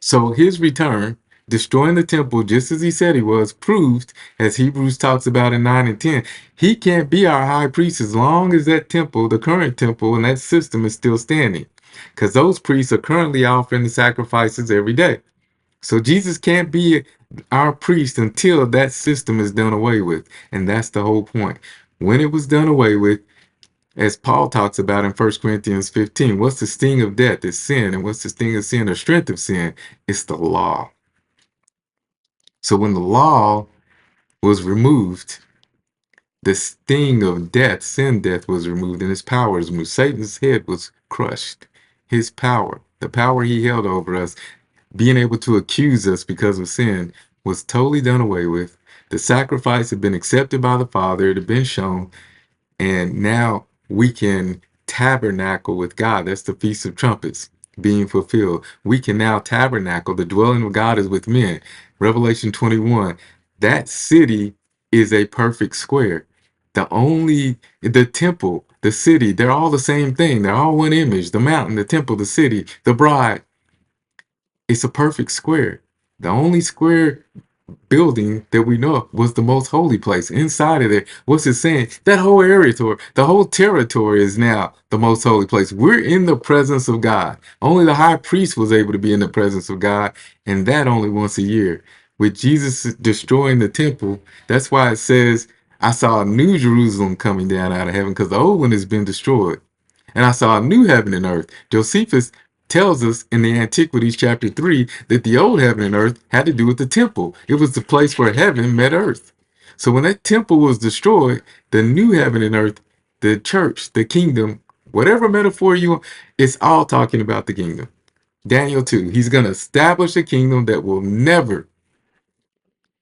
Speaker 2: So his return, destroying the temple just as he said he was, proved, as Hebrews talks about in 9 and 10, he can't be our high priest as long as that temple, the current temple, and that system is still standing. Because those priests are currently offering the sacrifices every day. So Jesus can't be our priest until that system is done away with. And that's the whole point. When it was done away with, as Paul talks about in 1 Corinthians 15, what's the sting of death? It's sin. And what's the sting of sin or strength of sin? It's the law. So when the law was removed, the sting of death, sin death, was removed, and his power was removed. Satan's head was crushed. His power, the power he held over us, being able to accuse us because of sin, was totally done away with. The sacrifice had been accepted by the Father. It had been shown. And now we can tabernacle with God. That's the Feast of Trumpets being fulfilled. We can now tabernacle. The dwelling of God is with men. Revelation 21. That city is a perfect square. The temple, the city, they're all the same thing. They're all one image. The mountain, the temple, the city, the bride. It's a perfect square. The only square building that we know of was the most holy place. Inside of there, what's it saying? That whole area, the whole territory is now the most holy place. We're in the presence of God. Only the high priest was able to be in the presence of God, and that only once a year. With Jesus destroying the temple, that's why it says, I saw a new Jerusalem coming down out of heaven, because the old one has been destroyed. And I saw a new heaven and earth. Josephus tells us in the Antiquities chapter 3 that the old heaven and earth had to do with the temple. It was the place where heaven met earth. So when that temple was destroyed, the new heaven and earth, the church, the kingdom, whatever metaphor you want, it's all talking about the kingdom. Daniel 2, he's going to establish a kingdom that will never,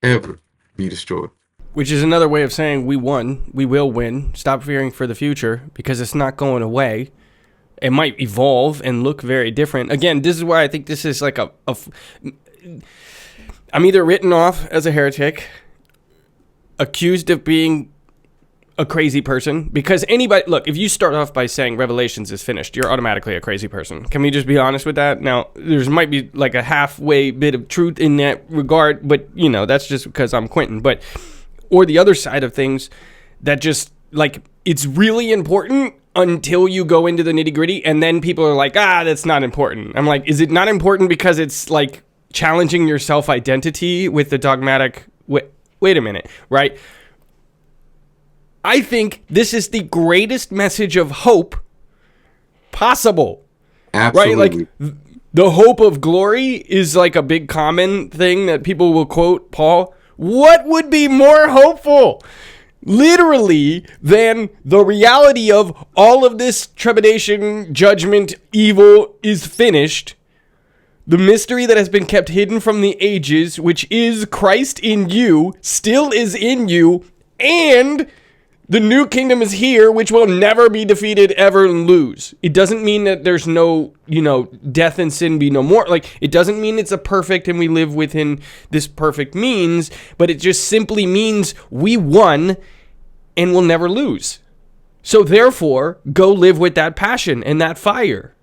Speaker 2: ever be destroyed.
Speaker 1: Which is another way of saying we won. We will win. Stop fearing for the future, because it's not going away. It might evolve and look very different. Again, this is why I think this is like I'm either written off as a heretic, accused of being a crazy person, because anybody, look, if you start off by saying Revelations is finished, you're automatically a crazy person. Can we just be honest with that? Now, there's might be like a halfway bit of truth in that regard, but that's just because I'm Quinton. But, or the other side of things that just like, it's really important until you go into the nitty gritty, and then people are like, that's not important. I'm like, is it not important because it's like challenging your self-identity with the dogmatic, wait a minute, right? I think this is the greatest message of hope possible.
Speaker 2: Absolutely.
Speaker 1: Right? Like, the hope of glory is like a big common thing that people will quote Paul. What would be more hopeful, literally, than the reality of all of this trepidation, judgment, evil is finished? The mystery that has been kept hidden from the ages, which is Christ in you, still is in you, and the new kingdom is here, which will never be defeated, ever lose. It doesn't mean that there's no, death and sin be no more. Like, it doesn't mean it's a perfect and we live within this perfect means, but it just simply means we won and will never lose. So therefore, go live with that passion and that fire.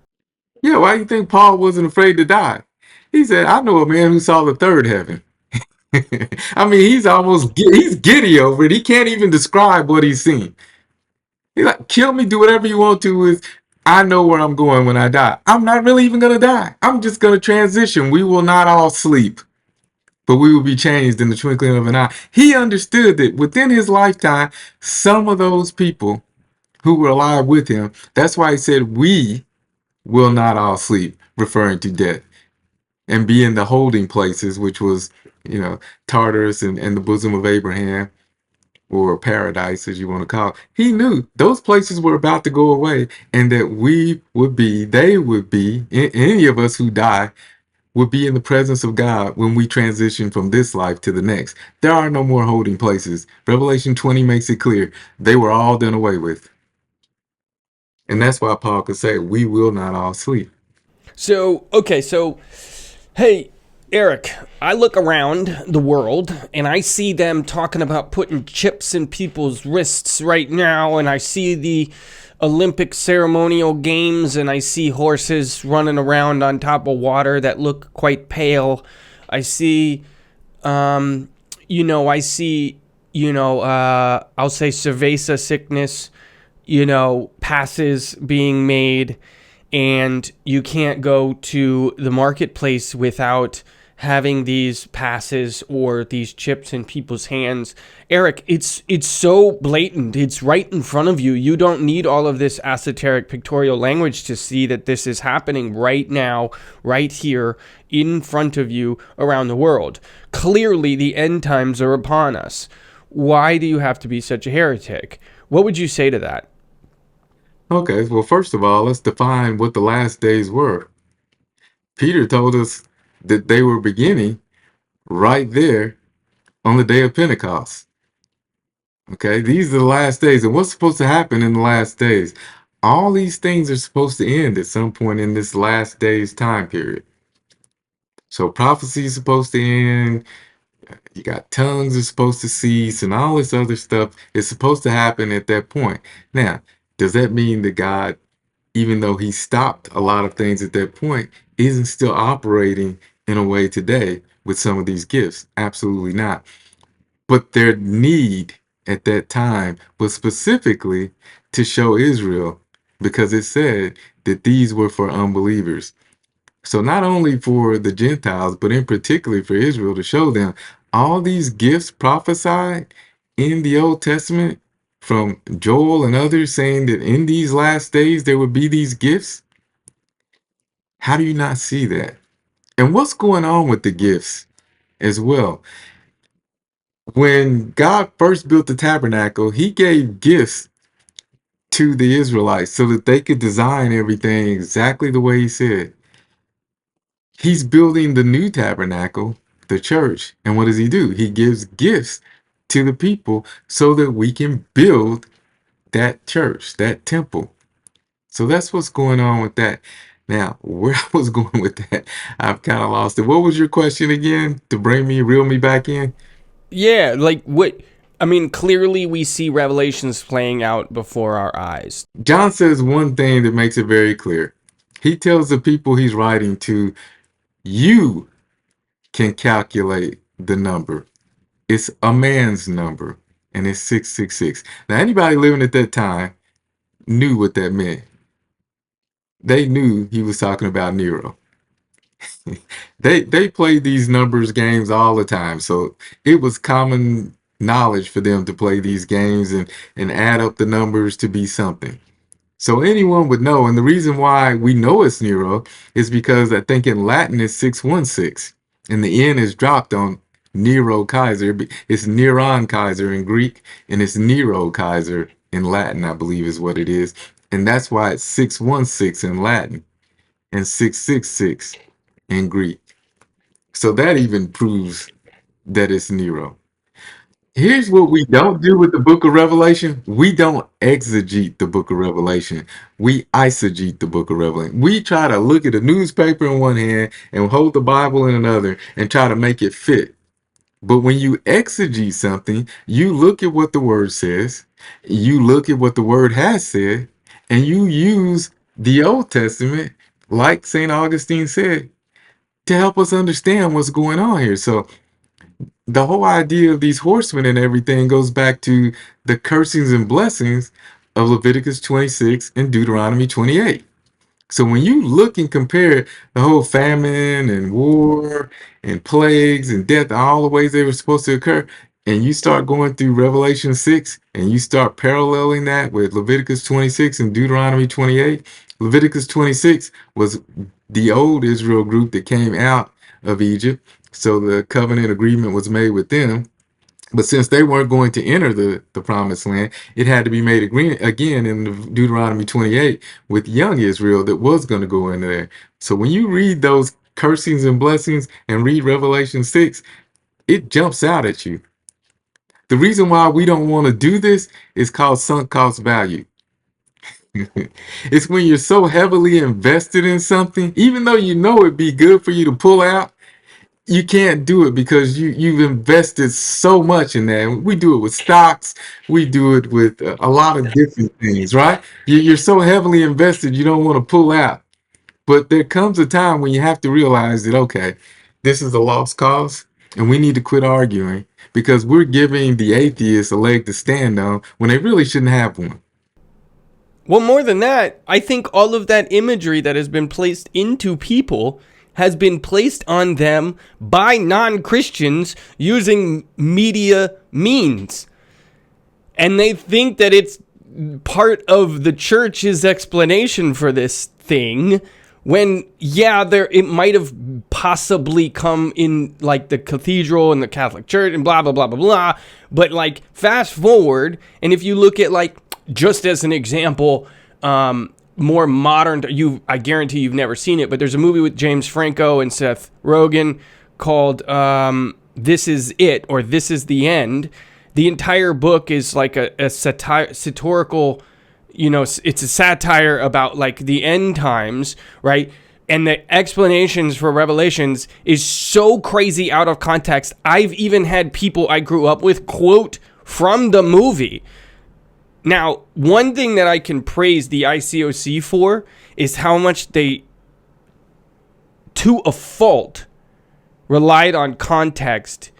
Speaker 2: Yeah, why do you think Paul wasn't afraid to die? He said, I know a man who saw the third heaven. I mean, he's giddy over it. He can't even describe what he's seen. He's like, kill me, do whatever you want to. I know where I'm going when I die. I'm not really even going to die. I'm just going to transition. We will not all sleep, but we will be changed in the twinkling of an eye. He understood that within his lifetime, some of those people who were alive with him, that's why he said, we will not all sleep, referring to death, and be in the holding places, which was, Tartarus and the bosom of Abraham, or paradise, as you want to call it. He knew those places were about to go away, and that they would be, any of us who die, would be in the presence of God when we transition from this life to the next. There are no more holding places. Revelation 20 makes it clear. They were all done away with. And that's why Paul could say, we will not all sleep.
Speaker 1: So, hey, Eric, I look around the world and I see them talking about putting chips in people's wrists right now, and I see the Olympic ceremonial games, and I see horses running around on top of water that look quite pale. I see, um, I see, I'll say cerveza sickness, passes being made, and you can't go to the marketplace without having these passes or these chips in people's hands. Eric, it's so blatant. It's right in front of you. You don't need all of this esoteric pictorial language to see that this is happening right now, right here in front of you around the world. Clearly the end times are upon us. Why do you have to be such a heretic? What would you say to that?
Speaker 2: Okay, well, first of all, let's define what the last days were. Peter told us that they were beginning right there on the day of Pentecost. Okay, these are the last days. And what's supposed to happen in the last days? All these things are supposed to end at some point in this last days time period. So prophecy is supposed to end. You got tongues are supposed to cease, and all this other stuff is supposed to happen at that point. Now, does that mean that God, even though he stopped a lot of things at that point, isn't still operating in a way today with some of these gifts? Absolutely not. But their need at that time was specifically to show Israel, because it said that these were for unbelievers. So not only for the Gentiles, but in particular for Israel, to show them all these gifts prophesied in the Old Testament from Joel and others, saying that in these last days there would be these gifts. How do you not see that? And what's going on with the gifts as well? When God first built the tabernacle, he gave gifts to the Israelites so that they could design everything exactly the way he said. He's building the new tabernacle, the church. And what does he do? He gives gifts to the people so that we can build that church, that temple. So that's what's going on with that. Now, where I was going with that, I've kind of lost it. What was your question again to reel me back in?
Speaker 1: Yeah, like what? I mean, clearly we see Revelations playing out before our eyes.
Speaker 2: John says one thing that makes it very clear. He tells the people he's writing to, you can calculate the number. It's a man's number, and it's 666. Now, anybody living at that time knew what that meant. They knew he was talking about Nero. They played these numbers games all the time, so it was common knowledge for them to play these games and add up the numbers to be something. So anyone would know, and the reason why we know it's Nero is because I think in Latin it's 616, and the N is dropped on Nero Kaiser. It's Neron Kaiser in Greek, and it's Nero Kaiser in Latin, I believe is what it is. And that's why it's 616 in Latin and 666 in Greek. So that even proves that it's Nero. Here's what we don't do with the book of Revelation. We don't exegete the book of Revelation. We eisegete the book of Revelation. We try to look at a newspaper in one hand and hold the Bible in another and try to make it fit. But when you exegete something, you look at what the word says, you look at what the word has said, and you use the Old Testament, like St. Augustine said, to help us understand what's going on here. So the whole idea of these horsemen and everything goes back to the cursings and blessings of Leviticus 26 and Deuteronomy 28. So when you look and compare the whole famine and war and plagues and death, all the ways they were supposed to occur, and you start going through Revelation 6 and you start paralleling that with Leviticus 26 and Deuteronomy 28, Leviticus 26 was the old Israel group that came out of Egypt. So the covenant agreement was made with them. But since they weren't going to enter the promised land, it had to be made again in Deuteronomy 28 with young Israel that was going to go in there. So when you read those cursings and blessings and read Revelation 6, it jumps out at you. The reason why we don't want to do this is called sunk cost value. It's when you're so heavily invested in something, even though you know it'd be good for you to pull out, you can't do it because you've invested so much in that. We do it with stocks. We do it with a lot of different things, right? You're so heavily invested, you don't want to pull out. But there comes a time when you have to realize that, okay, this is a lost cause, and we need to quit arguing because we're giving the atheists a leg to stand on when they really shouldn't have one.
Speaker 1: Well, more than that, I think all of that imagery that has been placed into people has been placed on them by non-Christians using media means. And they think that it's part of the church's explanation for this thing, when, yeah, it might have possibly come in, like, the cathedral and the Catholic Church and blah, blah, blah, blah, blah. But, like, fast forward, and if you look at, like, just as an example, more modern, I guarantee you've never seen it, but there's a movie with James Franco and Seth Rogen called This Is It, or This Is the End. The entire book is like a satirical, it's a satire about like the end times, right? And the explanations for Revelations is so crazy out of context. I've even had people I grew up with quote from the movie. Now, one thing that I can praise the ICOC for is how much they, to a fault, relied on context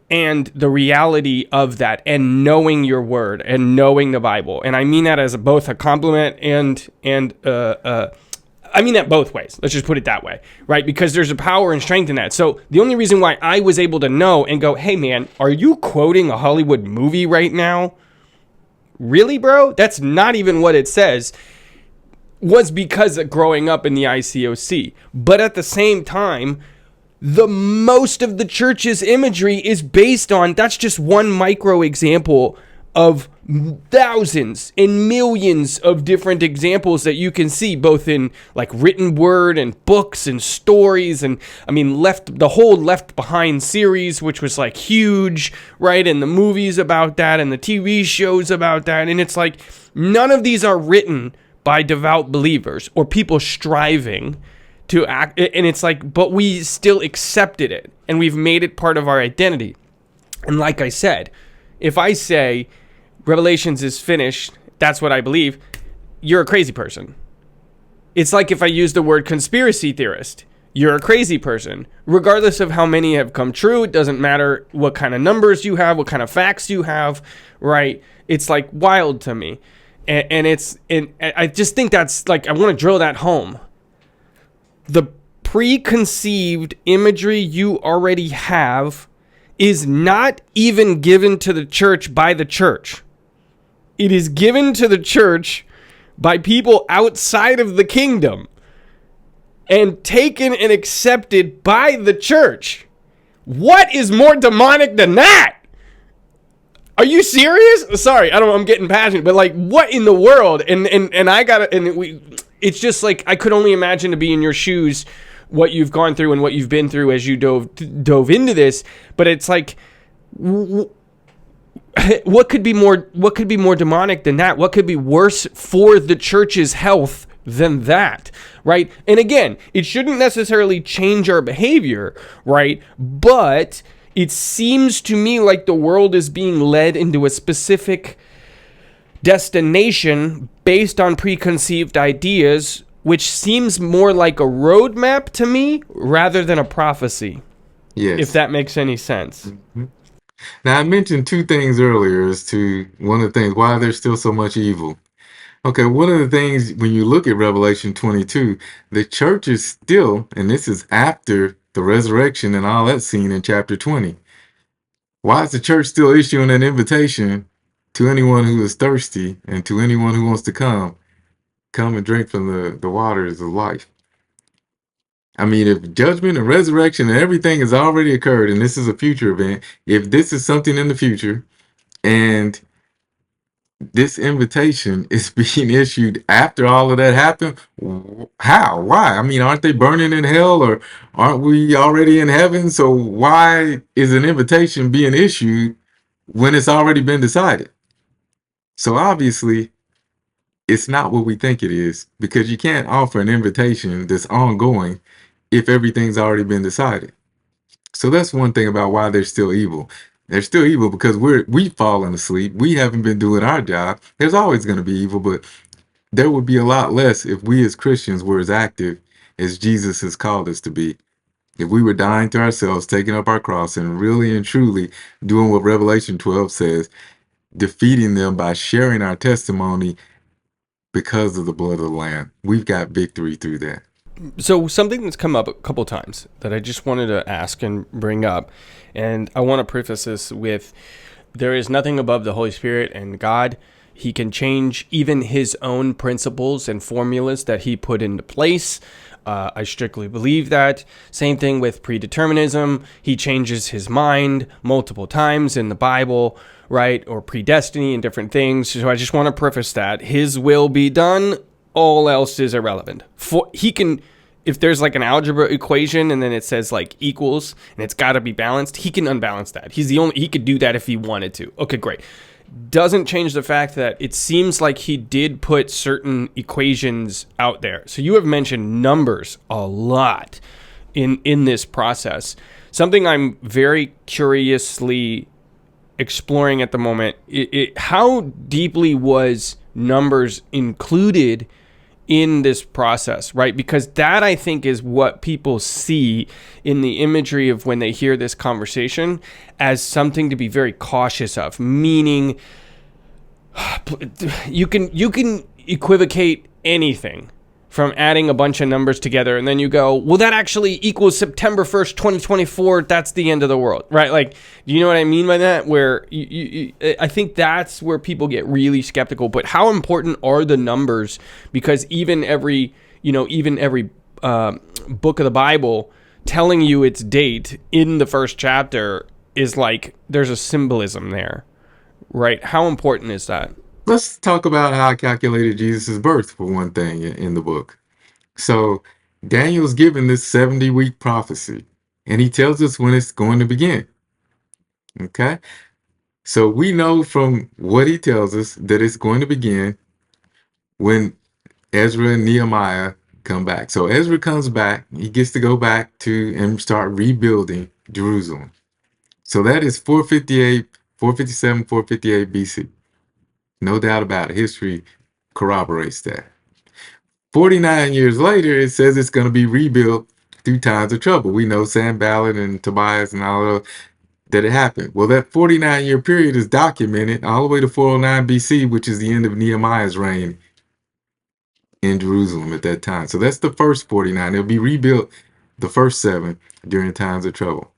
Speaker 1: and the reality of that, and knowing your word and knowing the Bible. And I mean that as both a compliment and I mean that both ways. Let's just put it that way, right? Because there's a power and strength in that. So the only reason why I was able to know and go, hey man, are you quoting a Hollywood movie right now? Really, bro? That's not even what it says. Was because of growing up in the ICOC. But at the same time, the most of the church's imagery is based on, that's just one micro example of thousands and millions of different examples that you can see, both in like written word and books and stories. And I mean, the whole Left Behind series, which was like huge, right? And the movies about that and the TV shows about that. And it's like, none of these are written by devout believers or people striving to act. And it's like, but we still accepted it and we've made it part of our identity. And like I said, if I say Revelations is finished, that's what I believe, you're a crazy person. It's like if I use the word conspiracy theorist, you're a crazy person. Regardless of how many have come true, it doesn't matter what kind of numbers you have, what kind of facts you have, right? It's like wild to me. And I just think that's like, I want to drill that home. The preconceived imagery you already have is not even given to the church by the church. It is given to the church by people outside of the kingdom and taken and accepted by the church. What is more demonic than that? Are you serious? Sorry, I'm getting passionate, but like, what in the world? And it's just like, I could only imagine to be in your shoes, what you've gone through and what you've been through as you dove into this. But it's like, what could be more demonic than that? What could be worse for the church's health than that, right? And again, it shouldn't necessarily change our behavior, right? But it seems to me like the world is being led into a specific destination based on preconceived ideas, which seems more like a roadmap to me rather than a prophecy.
Speaker 2: Yes.
Speaker 1: If that makes any sense.
Speaker 2: Mm-hmm. Now, I mentioned two things earlier as to one of the things, why there's still so much evil. Okay, one of the things, when you look at Revelation 22, the church is still, and this is after the resurrection and all that scene in chapter 20. Why is the church still issuing an invitation to anyone who is thirsty and to anyone who wants to come and drink from the waters of life? I mean, if judgment and resurrection and everything has already occurred, and this is a future event, if this is something in the future, and this invitation is being issued after all of that happened, how? Why? I mean, aren't they burning in hell, or aren't we already in heaven? So why is an invitation being issued when it's already been decided? So obviously, it's not what we think it is, because you can't offer an invitation that's ongoing if everything's already been decided. So that's one thing about why they're still evil. They're still evil because we've fallen asleep. We haven't been doing our job. There's always going to be evil, but there would be a lot less if we as Christians were as active as Jesus has called us to be. If we were dying to ourselves, taking up our cross, and really and truly doing what Revelation 12 says, defeating them by sharing our testimony because of the blood of the Lamb, we've got victory through that.
Speaker 1: So something that's come up a couple times that I just wanted to ask and bring up, and I want to preface this with, there is nothing above the Holy Spirit and God. He can change even his own principles and formulas that he put into place. I strictly believe that. Same thing with predeterminism. He changes his mind multiple times in the Bible, right? Or predestiny and different things. So I just want to preface that. His will be done. All else is irrelevant. He can, if there's like an algebra equation and then it says like equals and it's got to be balanced, he can unbalance that. He could do that if he wanted to. Okay, great. Doesn't change the fact that it seems like he did put certain equations out there. So you have mentioned numbers a lot in this process. Something I'm very curiously exploring at the moment, how deeply was numbers included in this process, right? Because that, I think, is what people see in the imagery of when they hear this conversation as something to be very cautious of, meaning you can equivocate anything from adding a bunch of numbers together, and then you go, well, that actually equals September 1st, 2024. That's the end of the world, right? Like, do you know what I mean by that? Where I think that's where people get really skeptical. But how important are the numbers? Because even every book of the Bible telling you its date in the first chapter is like, there's a symbolism there, right? How important is that?
Speaker 2: Let's talk about how I calculated Jesus' birth for one thing in the book. So Daniel's given this 70-week prophecy, and he tells us when it's going to begin. Okay? So we know from what he tells us that it's going to begin when Ezra and Nehemiah come back. So Ezra comes back, he gets to go back to and start rebuilding Jerusalem. So that is 458, 457, 458 BC. No doubt about it. History corroborates that. 49 years later, it says it's going to be rebuilt through times of trouble. We know Sanballat and Tobias and all of that it happened. Well, that 49-year period is documented all the way to 409 BC, which is the end of Nehemiah's reign in Jerusalem at that time. So that's the first 49. It'll be rebuilt the first 7 during times of trouble.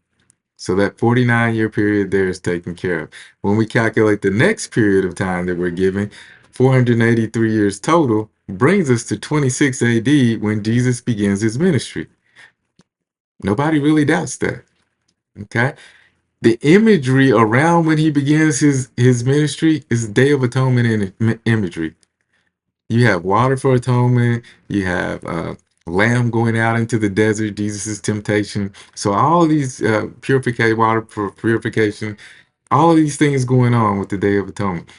Speaker 2: So that 49-year period there is taken care of. When we calculate the next period of time that we're given, 483 years total, brings us to 26 AD when Jesus begins his ministry. Nobody really doubts that. Okay? The imagery around when he begins his ministry is Day of Atonement imagery. You have water for atonement. You have lamb going out into the desert, Jesus' temptation. So all of these purification, water for purification, all of these things going on with the Day of Atonement.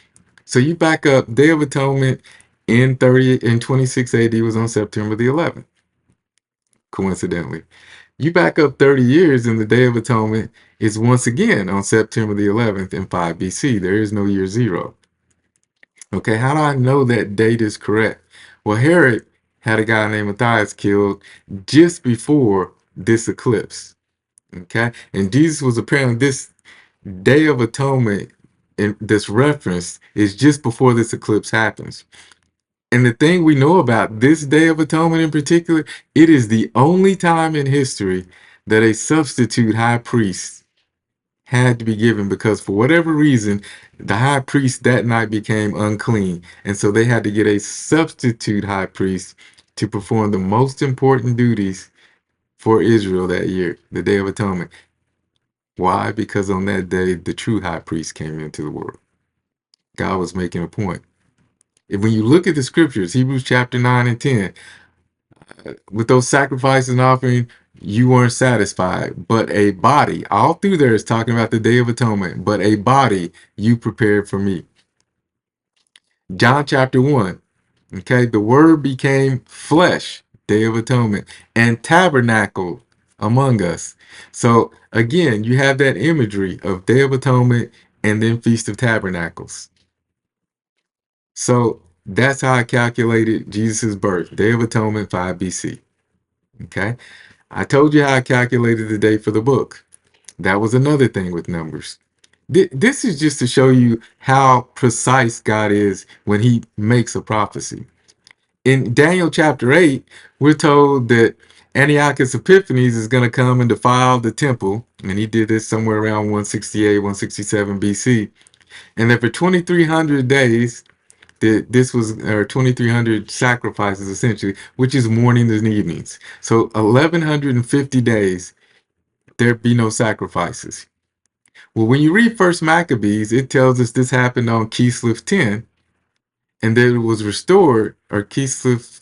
Speaker 2: So you back up, Day of Atonement in 26 AD was on September the 11th, coincidentally. You back up 30 years and the Day of Atonement is once again on September the 11th in 5 BC. There is no year 0. Okay, how do I know that date is correct? Well, Herod had a guy named Matthias killed just before this eclipse. Okay, and Jesus was apparently this Day of Atonement, and this reference is just before this eclipse happens. And the thing we know about this Day of Atonement in particular, it is the only time in history that a substitute high priest had to be given, because for whatever reason, the high priest that night became unclean. And so they had to get a substitute high priest to perform the most important duties for Israel that year, the Day of Atonement. Why? Because on that day, the true high priest came into the world. God was making a point. If when you look at the scriptures, Hebrews chapter 9 and 10, with those sacrifices and offering, you weren't satisfied, but a body, all through there is talking about the Day of Atonement, but a body you prepared for me. John chapter 1, okay, the word became flesh, Day of Atonement, and tabernacled among us. So again, you have that imagery of Day of Atonement and then Feast of Tabernacles. So that's how I calculated Jesus' birth, Day of Atonement, 5 BC. Okay. I told you how I calculated the day for the book. That was another thing with numbers. This is just to show you how precise God is when he makes a prophecy. In Daniel chapter 8, we're told that Antiochus Epiphanes is going to come and defile the temple, and he did this somewhere around 168, 167 BC. And that for 2,300 days, this was, or 2,300 sacrifices essentially, which is mornings and evenings. So 1,150 days, there'd be no sacrifices. Well, when you read First Maccabees, it tells us this happened on Kislev 10, and that it was restored, or Kislev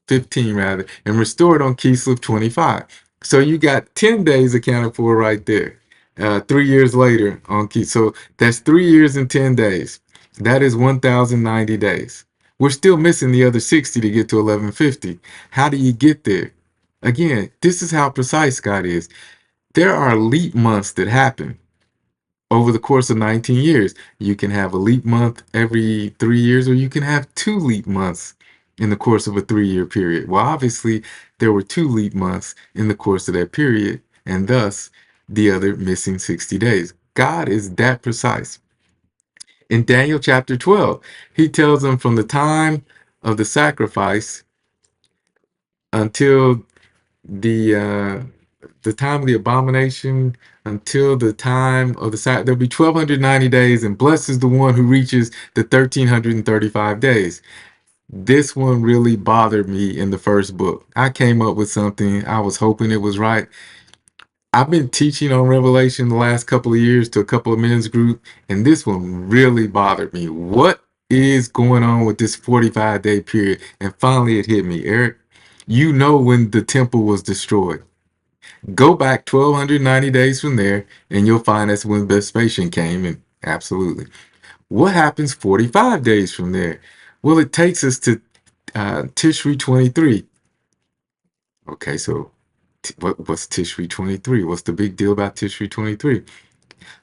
Speaker 2: 15 rather, and restored on Kislev 25. So you got 10 days accounted for right there. 3 years later on Kislev. So that's 3 years and 10 days. That is 1,090 days. We're still missing the other 60 to get to 1150. How do you get there? Again, this is how precise God is. There are leap months that happen over the course of 19 years. You can have a leap month every 3 years, or you can have 2 leap months in the course of a 3-year period. Well, obviously, there were 2 leap months in the course of that period, and thus the other missing 60 days. God is that precise. In Daniel chapter 12, he tells them from the time of the sacrifice until the time of the abomination, until the time of the there'll be 1,290 days, and blessed is the one who reaches the 1,335 days. This one really bothered me in the first book. I came up with something. I was hoping it was right. I've been teaching on Revelation the last couple of years to a couple of men's group, and this one really bothered me. What is going on with this 45-day period? And finally it hit me. Eric, you know when the temple was destroyed. Go back 1,290 days from there, and you'll find that's when Vespasian came, and absolutely. What happens 45 days from there? Well, it takes us to Tishri 23. Okay, so what's Tishri 23? What's the big deal about Tishri 23?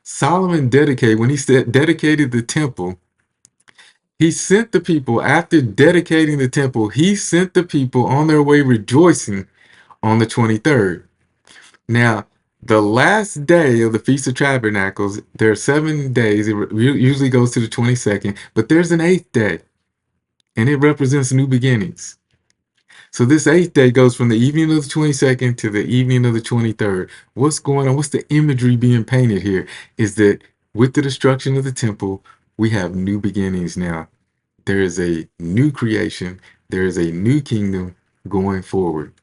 Speaker 2: Solomon dedicated, when he dedicated the temple, he sent the people, after dedicating the temple, he sent the people on their way rejoicing on the 23rd. Now, the last day of the Feast of Tabernacles, there are 7 days. It usually goes to the 22nd, but there's an 8th day, and it represents new beginnings. So this 8th day goes from the evening of the 22nd to the evening of the 23rd. What's going on? What's the imagery being painted here? Is that with the destruction of the temple, we have new beginnings now. There is a new creation. There is a new kingdom going forward.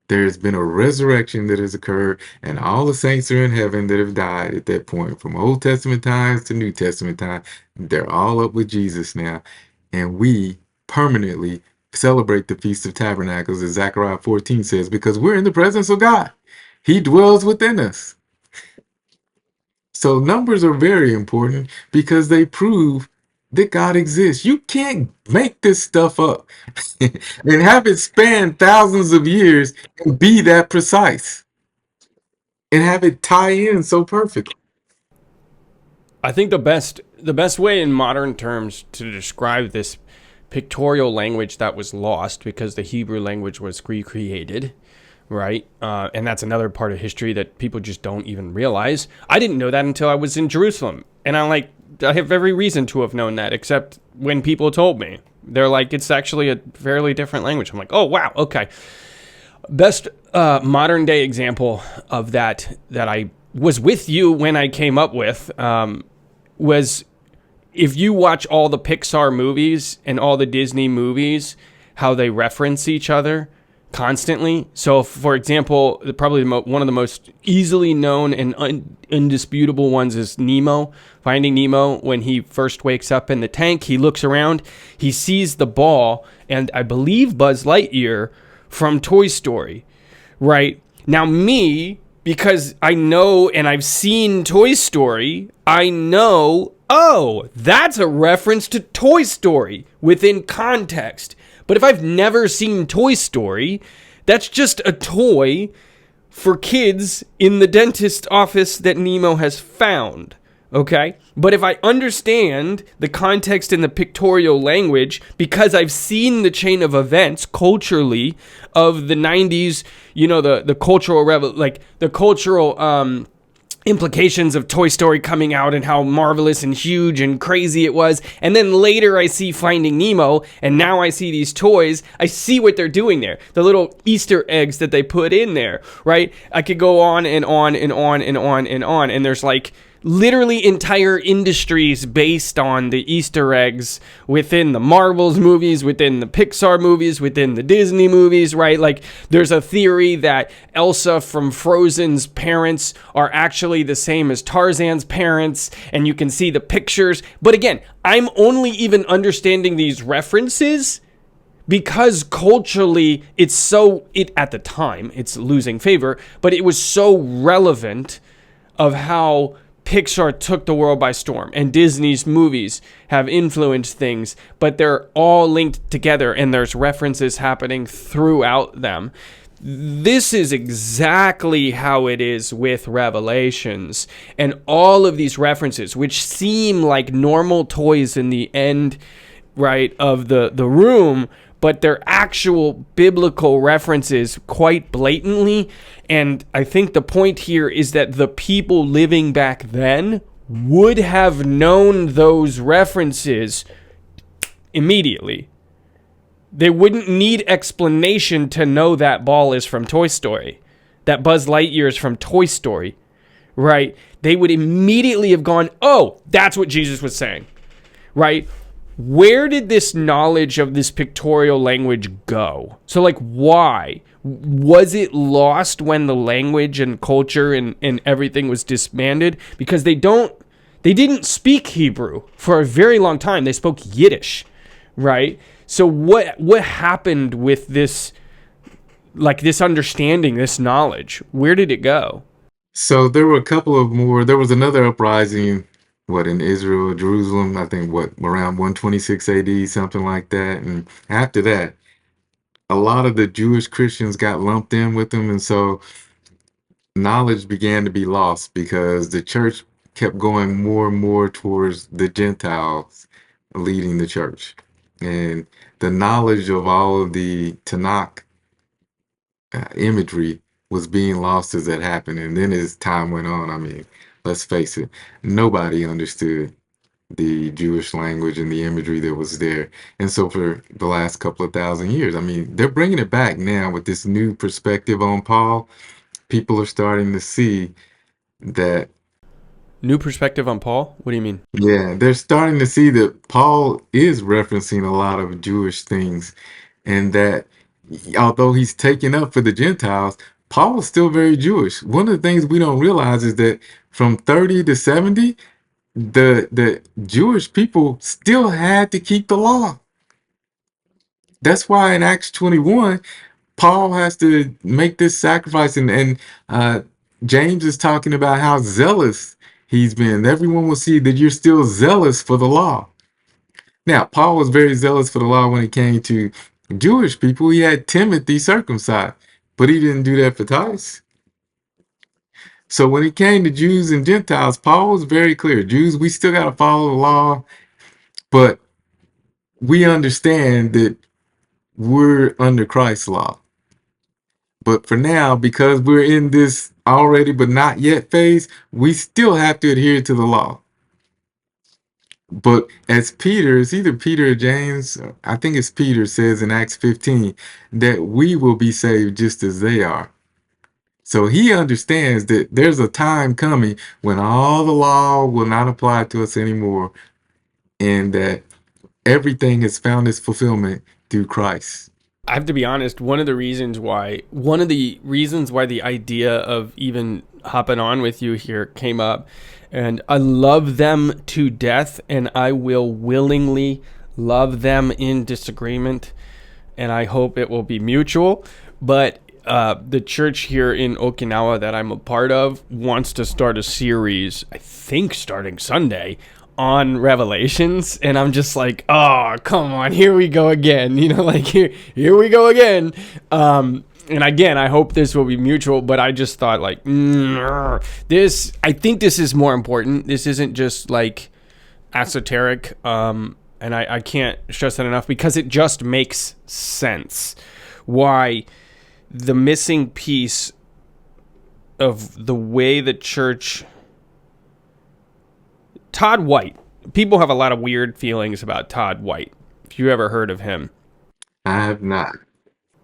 Speaker 2: There has been a resurrection that has occurred, and all the saints are in heaven that have died at that point, from Old Testament times to New Testament time. They're all up with Jesus now, and we permanently celebrate the Feast of Tabernacles, as Zechariah 14 says, because we're in the presence of God. He dwells within us. So numbers are very important because they prove that God exists. You can't make this stuff up and have it span thousands of years and be that precise and have it tie in so perfectly.
Speaker 1: I think the best way in modern terms to describe this pictorial language that was lost because the Hebrew language was recreated, right? And that's another part of history that people just don't even realize. I didn't know that until I was in Jerusalem, and I have every reason to have known that, except when people told me. They're like, it's actually a fairly different language. I'm like, oh, wow, okay. Best modern day example of that I was with you when I came up with was, if you watch all the Pixar movies and all the Disney movies, how they reference each other constantly. So, for example, probably one of the most easily known and indisputable ones is Nemo. Finding Nemo, when he first wakes up in the tank, he looks around, he sees the ball, and I believe Buzz Lightyear from Toy Story, right? Now me, because I know and I've seen Toy Story, I know, oh, that's a reference to Toy Story within context. But if I've never seen Toy Story, that's just a toy for kids in the dentist office that Nemo has found. Okay? But if I understand the context in the pictorial language, because I've seen the chain of events culturally of the 90s, the cultural the cultural implications of Toy Story coming out and how marvelous and huge and crazy it was. And then later I see Finding Nemo, and now I see these toys. I see what they're doing there. The little Easter eggs that they put in there, right? I could go on and on and on and on and on. And there's like literally entire industries based on the Easter eggs within the Marvels movies, within the Pixar movies, within the Disney movies, right? Like, there's a theory that Elsa from Frozen's parents are actually the same as Tarzan's parents, and you can see the pictures. But again, I'm only even understanding these references because culturally at the time, it's losing favor, but it was so relevant of how Pixar took the world by storm, and Disney's movies have influenced things, but they're all linked together, and there's references happening throughout them. This is exactly how it is with Revelations, and all of these references, which seem like normal toys in the end, right, of the room, but they're actual biblical references quite blatantly. And I think the point here is that the people living back then would have known those references immediately. They wouldn't need explanation to know that ball is from Toy Story, that Buzz Lightyear is from Toy Story, right? They would immediately have gone, oh, that's what Jesus was saying, right? Where did this knowledge of this pictorial language go? So, like, why? Was it lost when the language and culture and everything was disbanded? Because they didn't speak Hebrew for a very long time. They spoke Yiddish, right? So what happened with this, like, this understanding, this knowledge? Where did it go?
Speaker 2: So there were a couple of more. There was another uprising, in Israel, Jerusalem, I think, around 126 AD, something like that. And after that, a lot of the Jewish Christians got lumped in with them. And so knowledge began to be lost because the church kept going more and more towards the Gentiles leading the church. And the knowledge of all of the Tanakh imagery was being lost as that happened. And then as time went on, I mean, let's face it, nobody understood the Jewish language and the imagery that was there. And so for the last couple of thousand years, I mean, they're bringing it back now with this new perspective on Paul. People are starting to see that.
Speaker 1: New perspective on Paul? What do you mean?
Speaker 2: Yeah, they're starting to see that Paul is referencing a lot of Jewish things, and that although he's taking up for the Gentiles, Paul was still very Jewish. One of the things we don't realize is that from 30 to 70, the Jewish people still had to keep the law. That's why in Acts 21, Paul has to make this sacrifice, and James is talking about how zealous he's been. Everyone will see that you're still zealous for the law. Now, Paul was very zealous for the law when it came to Jewish people. He had Timothy circumcised, but he didn't do that for Titus. So when it came to Jews and Gentiles, Paul was very clear. Jews, we still got to follow the law, but we understand that we're under Christ's law. But for now, because we're in this already but not yet phase, we still have to adhere to the law. But as Peter, it's either Peter or James, I think it's Peter, says in Acts 15, that we will be saved just as they are. So he understands that there's a time coming when all the law will not apply to us anymore, and that everything has found its fulfillment through Christ.
Speaker 1: I have to be honest, one of the reasons why the idea of even hopping on with you here came up, and I love them to death, and I will willingly love them in disagreement, and I hope it will be mutual, but the church here in Okinawa that I'm a part of wants to start a series, I think starting Sunday, on Revelations, and I'm just like, oh, come on, here we go again, like here we go again. and again, I hope this will be mutual, but I just thought like, I think this is more important. This isn't just like esoteric. And I can't stress that enough because it just makes sense why the missing piece of the way the church, Todd White, people have a lot of weird feelings about Todd White. If you ever heard of him.
Speaker 2: I have not.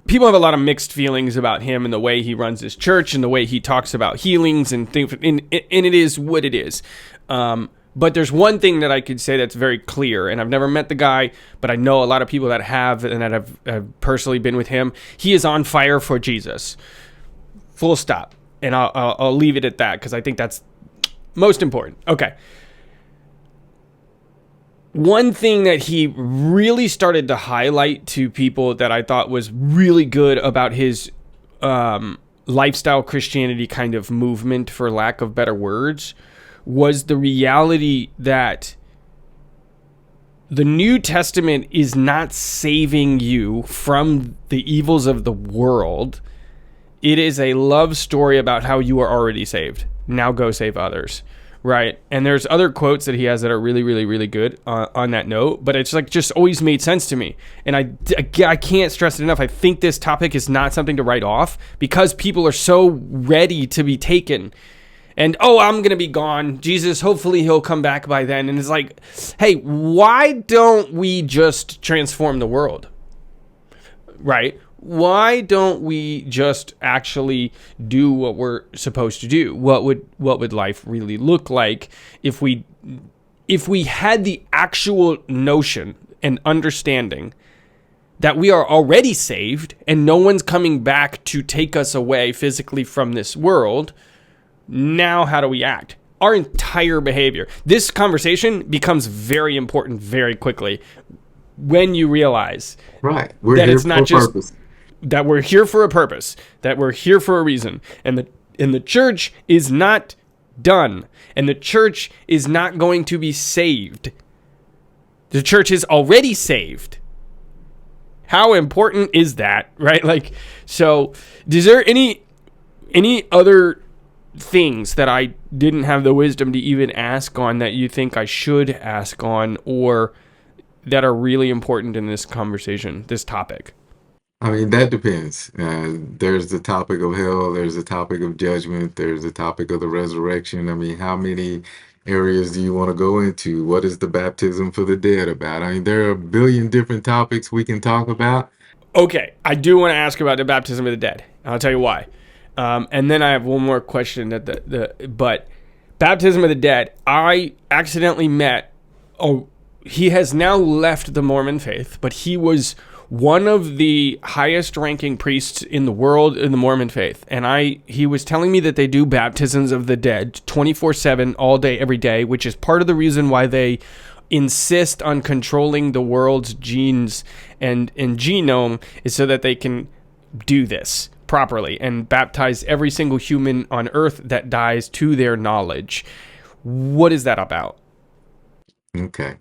Speaker 1: People have a lot of mixed feelings about him and the way he runs his church and the way he talks about healings and things. And it is what it is. But there's one thing that I could say that's very clear, and I've never met the guy, but I know a lot of people that have and that have personally been with him. He is on fire for Jesus. Full stop. And I'll leave it at that because I think that's most important. Okay. One thing that he really started to highlight to people that I thought was really good about his lifestyle Christianity kind of movement, for lack of better words, was the reality that the New Testament is not saving you from the evils of the world. It is a love story about how you are already saved. Now go save others. Right. And there's other quotes that he has that are really, really, really good on that note. But it's like just always made sense to me. And I can't stress it enough. I think this topic is not something to write off because people are so ready to be taken. And, I'm going to be gone. Jesus, hopefully he'll come back by then. And it's like, hey, why don't we just transform the world? Right? Why don't we just actually do what we're supposed to do? What would life really look like if we had the actual notion and understanding that we are already saved and no one's coming back to take us away physically from this world? Now, how do we act? Our entire behavior. This conversation becomes very important very quickly when you realize
Speaker 2: Right.
Speaker 1: that it's not just that we're here for a purpose, that we're here for a reason, and the church is not done, and the church is not going to be saved. The church is already saved. How important is that, right? Like, so is there any other things that I didn't have the wisdom to even ask on that you think I should ask on, or that are really important in this conversation, this topic?
Speaker 2: I mean, that depends. There's the topic of hell, there's the topic of judgment, there's the topic of the resurrection. I mean, how many areas do you want to go into? What is the baptism for the dead about? I mean, there are a billion different topics we can talk about.
Speaker 1: Okay, I do want to ask about the baptism of the dead. I'll tell you why. And then I have one more question but baptism of the dead, I accidentally met, he has now left the Mormon faith, but he was one of the highest ranking priests in the world in the Mormon faith. And he was telling me that they do baptisms of the dead 24/7, all day, every day, which is part of the reason why they insist on controlling the world's genes and genome, is so that they can do this properly and baptize every single human on earth that dies to their knowledge. What is that about?
Speaker 2: Okay.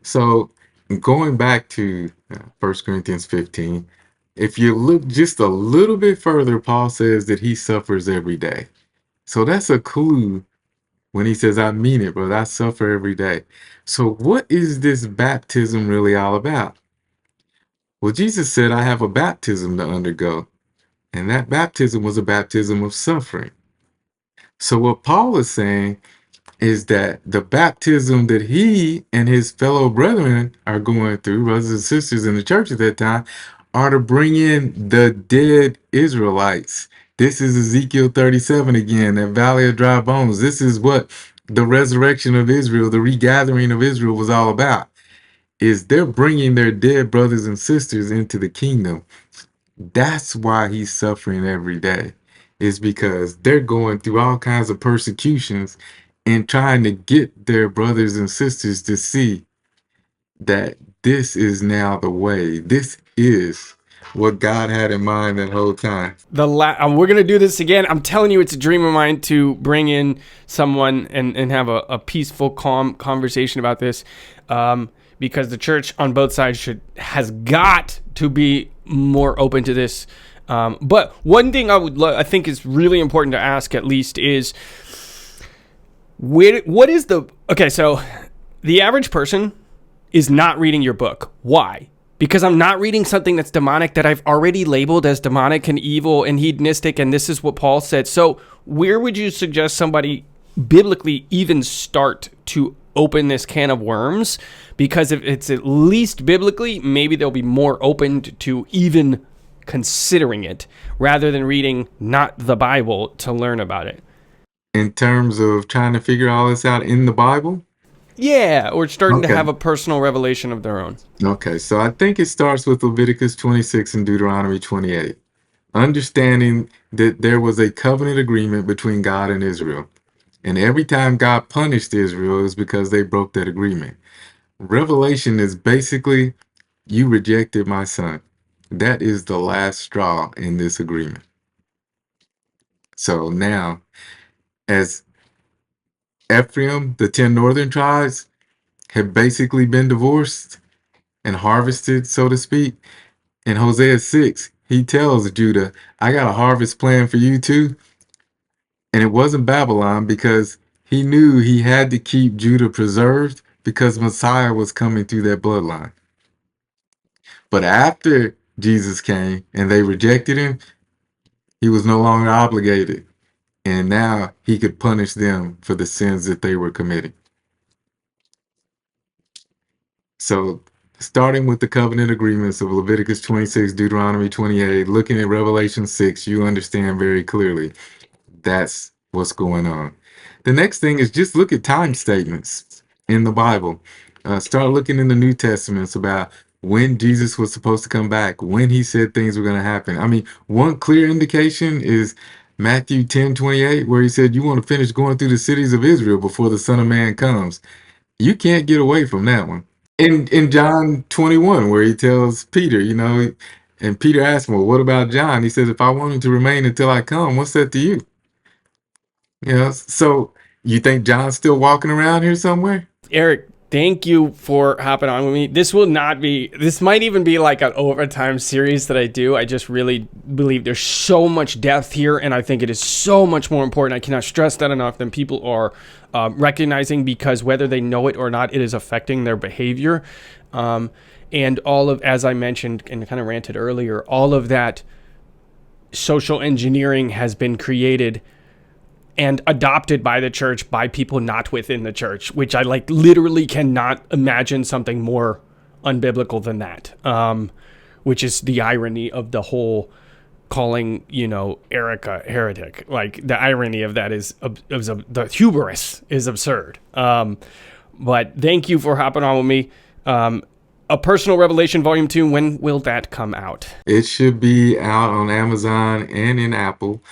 Speaker 2: So going back to 1 Corinthians 15, if you look just a little bit further, Paul says that he suffers every day. So that's a clue when he says, I mean it, but I suffer every day. So what is this baptism really all about? Well, Jesus said, I have a baptism to undergo. And that baptism was a baptism of suffering. So what Paul is saying is that the baptism that he and his fellow brethren are going through, brothers and sisters in the church at that time, are to bring in the dead Israelites. This is Ezekiel 37 again, that valley of dry bones. This is what the resurrection of Israel, the regathering of Israel was all about, is they're bringing their dead brothers and sisters into the kingdom. That's why he's suffering every day, is because they're going through all kinds of persecutions and trying to get their brothers and sisters to see that this is now the way. This is what God had in mind that whole time.
Speaker 1: We're going to do this again. I'm telling you, it's a dream of mine to bring in someone and have a peaceful, calm conversation about this, because the church on both sides has got to be more open to this. But one thing I think is really important to ask, at least, is what is the... Okay, so the average person is not reading your book. Why? Because I'm not reading something that's demonic that I've already labeled as demonic and evil and hedonistic, and this is what Paul said. So where would you suggest somebody biblically even start to open this can of worms? Because if it's at least biblically, maybe they'll be more open to even considering it rather than reading not the Bible to learn about it.
Speaker 2: In terms of trying to figure all this out in the Bible?
Speaker 1: Yeah, or starting to
Speaker 2: Okay.
Speaker 1: have a personal revelation of their own.
Speaker 2: Okay, so I think it starts with Leviticus 26 and Deuteronomy 28. Understanding that there was a covenant agreement between God and Israel. And every time God punished Israel, it was because they broke that agreement. Revelation is basically, you rejected my son. That is the last straw in this agreement. So now, as Ephraim, the 10 northern tribes, have basically been divorced and harvested, so to speak, in Hosea 6, he tells Judah, I got a harvest plan for you too. And it wasn't Babylon, because he knew he had to keep Judah preserved because Messiah was coming through that bloodline. But after Jesus came and they rejected him, he was no longer obligated. And now he could punish them for the sins that they were committing. So starting with the covenant agreements of Leviticus 26, Deuteronomy 28, looking at Revelation 6, you understand very clearly that's what's going on. The next thing is just look at time statements in the Bible. Start looking in the New Testaments about when Jesus was supposed to come back, when he said things were going to happen. I mean, one clear indication is Matthew 10:28, where he said, you want to finish going through the cities of Israel before the Son of Man comes. You can't get away from that one. In John 21, where he tells Peter, and Peter asks him, well, what about John? He says, if I want him to remain until I come, what's that to you? So you think John's still walking around here somewhere?
Speaker 1: Eric, thank you for hopping on with me. This might even be like an overtime series that I do. I just really believe there's so much depth here, and I think it is so much more important. I cannot stress that enough than people are recognizing, because whether they know it or not, it is affecting their behavior. And all of, as I mentioned and kind of ranted earlier, all of that social engineering has been created and adopted by the church by people not within the church, which I literally cannot imagine something more unbiblical than that, which is the irony of the whole calling, Eric a heretic. Like, the irony of that is the hubris is absurd. But thank you for hopping on with me. A Personal Revelation Volume 2, when will that come out?
Speaker 2: It should be out on Amazon and in Apple,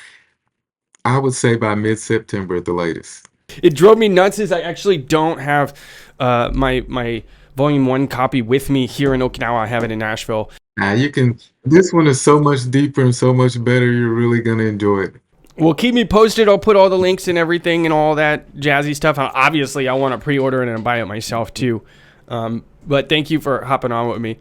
Speaker 2: I would say by mid-September at the latest.
Speaker 1: It drove me nuts is I actually don't have my Volume 1 copy with me here in Okinawa. I have it in Nashville.
Speaker 2: This one is so much deeper and so much better, you're really going to enjoy it.
Speaker 1: Well, keep me posted. I'll put all the links and everything and all that jazzy stuff. Obviously, I want to pre-order it and buy it myself too. But thank you for hopping on with me.